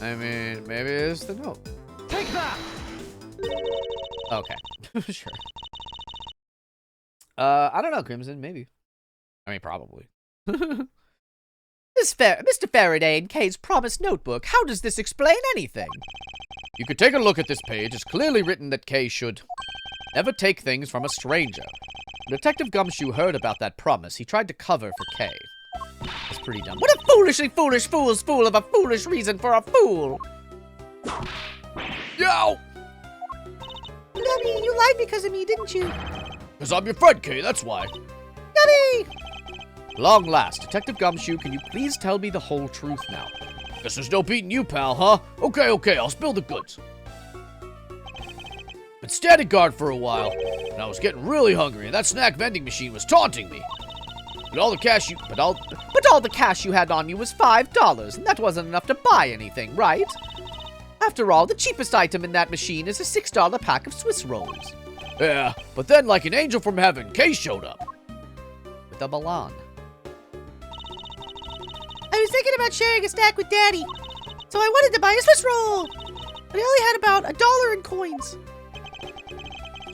I mean, maybe it's the note. Take that! Okay. Sure. I don't know, Crimson, maybe. I mean, probably. Mr. Faraday and Kay's promised notebook, how does this explain anything? You could take a look at this page. It's clearly written that Kay should never take things from a stranger. When Detective Gumshoe heard about that promise, he tried to cover for Kay. That's pretty dumb. What a foolishly foolish fool's fool of a foolish reason for a fool! Yo! Gummy, you lied because of me, didn't you? Because I'm your friend, Kay, that's why. Gummy! Long last, Detective Gumshoe, can you please tell me the whole truth now? Guess there's no beating you, pal, huh? Okay, I'll spill the goods. Been standing guard for a while, and I was getting really hungry, and that snack vending machine was taunting me. But all the cash you had on you was $5, and that wasn't enough to buy anything, right? After all, the cheapest item in that machine is a $6 pack of Swiss rolls. Yeah, but then like an angel from heaven, Kay showed up. With a balloon. I was thinking about sharing a stack with Daddy, so I wanted to buy a Swiss roll, but I only had about $1 in coins.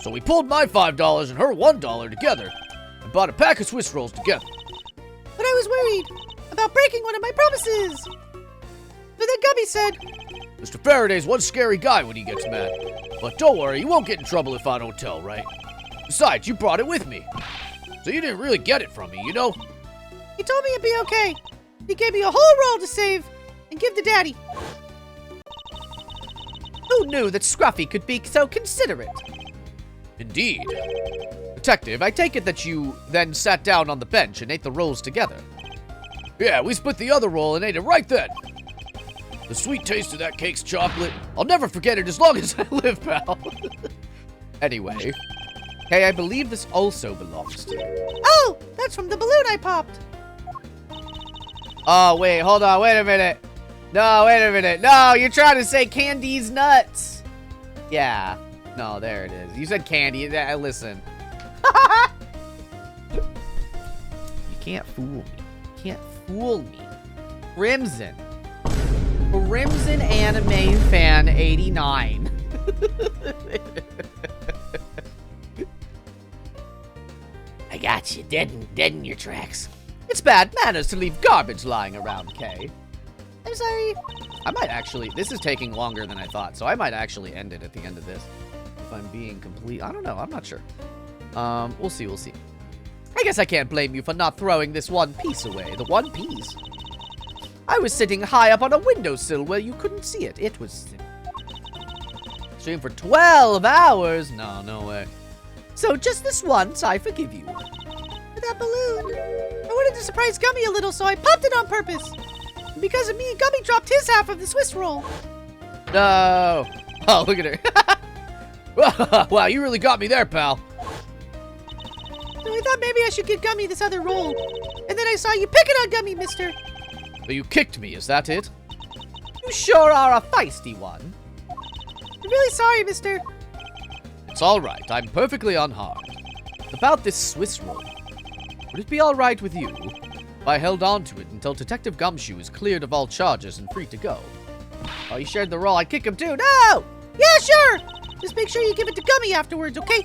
So we pulled my $5 and her $1 together, and bought a pack of Swiss rolls together. But I was worried about breaking one of my promises. But then Gummy said, Mr. Faraday's one scary guy when he gets mad. But don't worry, you won't get in trouble if I don't tell, right? Besides, you brought it with me. So you didn't really get it from me, you know? he told me it'd be okay. He gave me a whole roll to save and give to Daddy. Who knew that Scruffy could be so considerate? Indeed. Detective, I take it that you then sat down on the bench and ate the rolls together. Yeah, we split the other roll and ate it right then. The sweet taste of that cake's chocolate, I'll never forget it as long as I live, pal. Anyway, Kay, I believe this also belongs to you. Oh, that's from the balloon I popped. Oh, wait, hold on, wait a minute. No, wait a minute. No, you're trying to say Candy's nuts. Yeah. No, there it is. You said candy. Listen. You can't fool me. You can't fool me. Crimson. Crimson Anime Fan 89. I got you, dead in your tracks. It's bad manners to leave garbage lying around, Kay. I'm sorry. I might actually... This is taking longer than I thought, so I might actually end it at the end of this. If I'm being complete... I don't know. I'm not sure. We'll see. We'll see. I guess I can't blame you for not throwing this one piece away. The one piece. I was sitting high up on a windowsill where you couldn't see it. It was... streamed for 12 hours. No way. So just this once, I forgive you. For that balloon. I wanted to surprise Gummy a little, so I popped it on purpose. And because of me, Gummy dropped his half of the Swiss roll. No. Oh, look at her. Wow, you really got me there, pal. So I thought maybe I should give Gummy this other roll. And then I saw you picking on Gummy, mister. So you kicked me, is that it? You sure are a feisty one. I'm really sorry, mister. It's all right. I'm perfectly unharmed. About this Swiss roll. Would it be all right with you if I held on to it until Detective Gumshoe is cleared of all charges and free to go? Oh, he shared the roll. I'd kick him too. No! Yeah, sure. Just make sure you give it to Gummy afterwards, okay?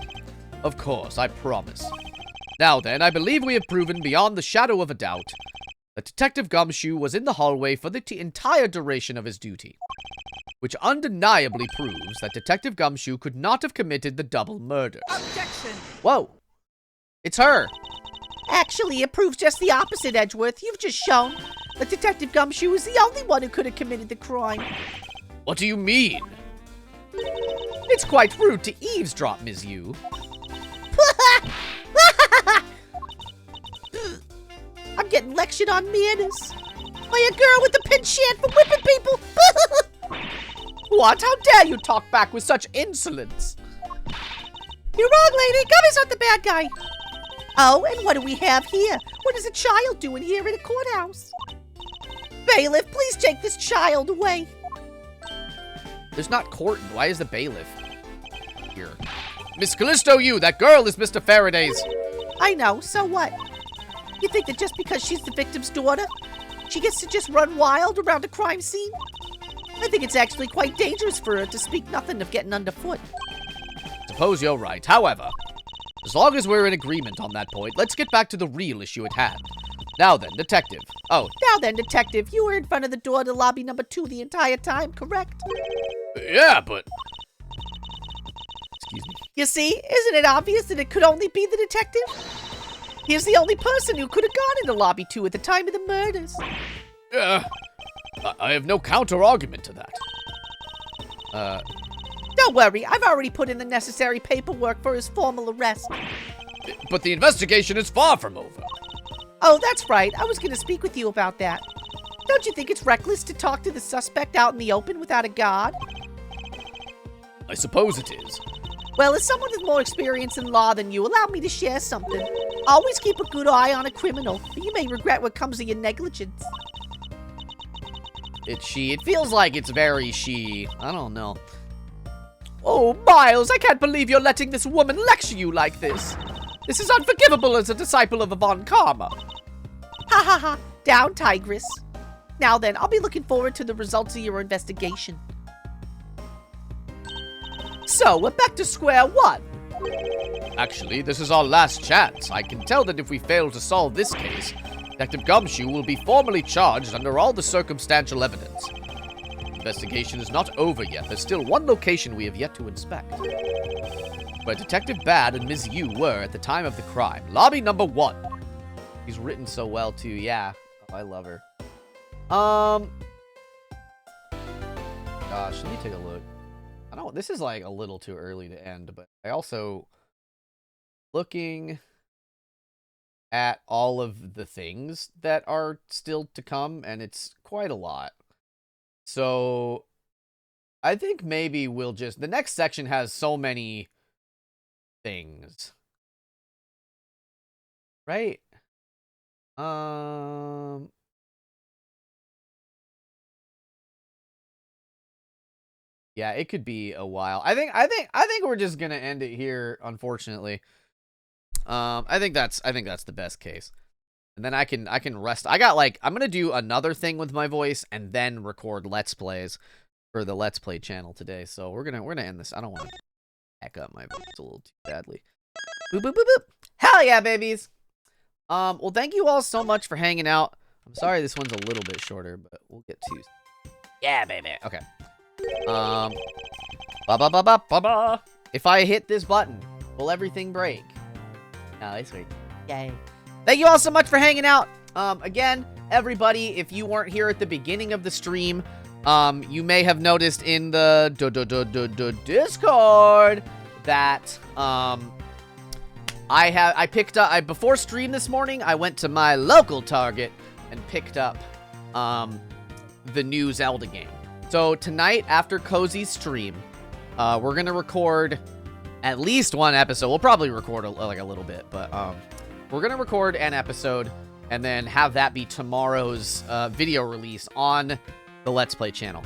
Of course, I promise. Now then, I believe we have proven beyond the shadow of a doubt that Detective Gumshoe was in the hallway for the entire duration of his duty, which undeniably proves that Detective Gumshoe could not have committed the double murder. Objection. Whoa. It's her. Actually, it proves just the opposite, Edgeworth. You've just shown that Detective Gumshoe is the only one who could have committed the crime. What do you mean? It's quite rude to eavesdrop, Ms. Yu. I'm getting lectured on manners by a girl with a penchant for whipping people. What? How dare you talk back with such insolence? You're wrong, lady. Gummy's not the bad guy. Oh, and what do we have here? What is a child doing here in a courthouse? Bailiff, please take this child away. There's not court. Why is the bailiff here? Miss Callisto, that girl is Mr. Faraday's. I know, so what? You think that just because she's the victim's daughter, she gets to just run wild around a crime scene? I think it's actually quite dangerous for her to speak nothing of getting underfoot. Suppose you're right. However, as long as we're in agreement on that point, let's get back to the real issue at hand. Now then, Detective. Oh. Now then, Detective, you were in front of the door to lobby number 2 the entire time, correct? Yeah, but... Excuse me. You see, isn't it obvious that it could only be the detective? He's the only person who could have gone into lobby 2 at the time of the murders. I have no counter-argument to that. Don't worry, I've already put in the necessary paperwork for his formal arrest. But the investigation is far from over. Oh, that's right. I was going to speak with you about that. Don't you think it's reckless to talk to the suspect out in the open without a guard? I suppose it is. Well, as someone with more experience in law than you, allow me to share something. Always keep a good eye on a criminal, or you may regret what comes of your negligence. It's she. It feels like it's very she. I don't know. Oh, Miles, I can't believe you're letting this woman lecture you like this. This is unforgivable as a disciple of Von Karma. Ha ha ha. Down, Tigress. Now then, I'll be looking forward to the results of your investigation. So, we're back to square one. Actually, this is our last chance. I can tell that if we fail to solve this case, Detective Gumshoe will be formally charged under all the circumstantial evidence. The investigation is not over yet. There's still one location we have yet to inspect, where Detective Bad and Ms. Yu were at the time of the crime. Lobby number 1. He's written so well, too. Yeah. Oh, I love her. Gosh, let me take a look. I don't... This is, like, a little too early to end, but I also... Looking at all of the things that are still to come, and it's quite a lot. So, I think maybe we'll just... The next section has so many things. Right? Yeah, it could be a while. I think we're just gonna end it here, unfortunately. I think that's the best case. And then I can rest. I'm gonna do another thing with my voice and then record Let's Plays for the Let's Play channel today. So we're gonna end this. I don't want to back up my voice a little too badly. Boop boop boop boop. Hell yeah, babies. Well, thank you all so much for hanging out. I'm sorry this one's a little bit shorter, but we'll get to. Yeah, baby. Okay. Ba ba ba ba ba ba. If I hit this button, will everything break? No, it's sweet. Yay. Thank you all so much for hanging out. Again, everybody, if you weren't here at the beginning of the stream, you may have noticed in the Discord that I picked up before stream this morning. I went to my local Target and picked up the new Zelda game. So tonight after Cozy's stream, we're gonna record at least one episode. We'll probably record a little bit, but we're gonna record an episode and then have that be tomorrow's video release on the Let's Play channel.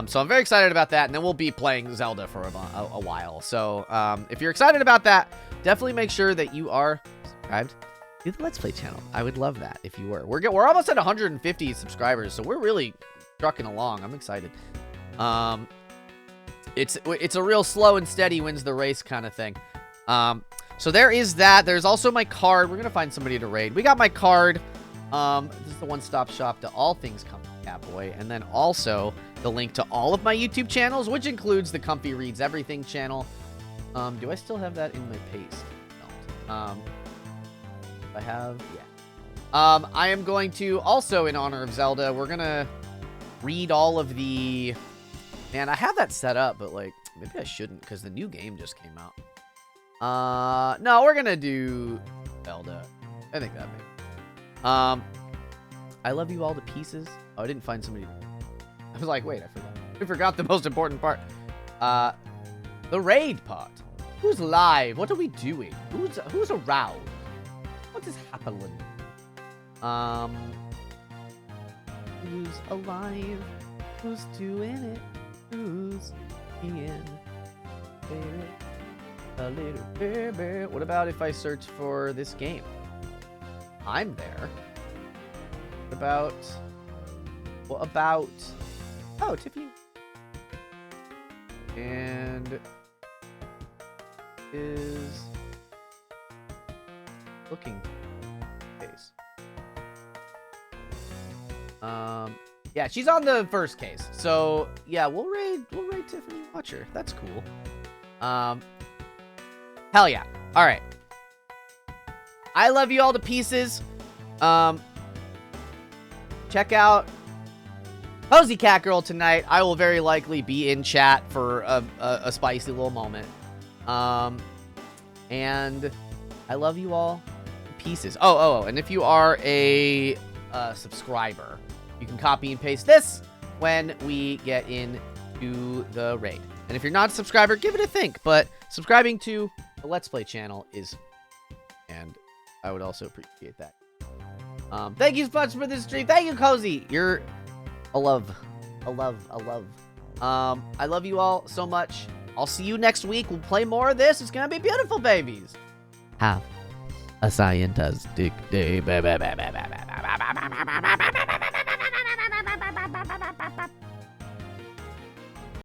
So I'm very excited about that, and then we'll be playing Zelda for a while. So if you're excited about that, definitely make sure that you are subscribed to the Let's Play channel. I would love that if you were. We're almost at 150 subscribers, so we're really trucking along. I'm excited. It's a real slow and steady wins the race kind of thing. So there is that. There's also my card. We're gonna find somebody to raid. We got my card. This is the one-stop shop to all things Comfy Catboy, and then also the link to all of my YouTube channels, which includes the Comfy Reads Everything channel. Do I still have that in my paste? No. I have, yeah. I am going to also, in honor of Zelda, we're gonna read all of the. Man, I have that set up, but like maybe I shouldn't because the new game just came out. No, we're gonna do Zelda. I think that makes. I love you all to pieces. Oh, I didn't find somebody. I was like, wait, I forgot the most important part. The raid part. Who's live? What are we doing? Who's around? What is happening? Who's alive? Who's doing it? Who's being baby? A little baby. What about if I search for this game? I'm there. What about? Oh, Tiffany. And is looking case. Yeah, she's on the first case. So yeah, we'll raid Tiffany Watcher. That's cool. Hell yeah. All right. I love you all to pieces. Check out Cozy Cat Girl tonight. I will very likely be in chat for a spicy little moment. And I love you all to pieces. Oh, and if you are a subscriber, you can copy and paste this when we get into the raid. And if you're not a subscriber, give it a think. But subscribing to the Let's Play channel is, and I would also appreciate that. Thank you so much for this stream. Thank you, Cozy. You're a love. I love you all so much. I'll see you next week. We'll play more of this. It's gonna be beautiful, babies. Have a scientific day.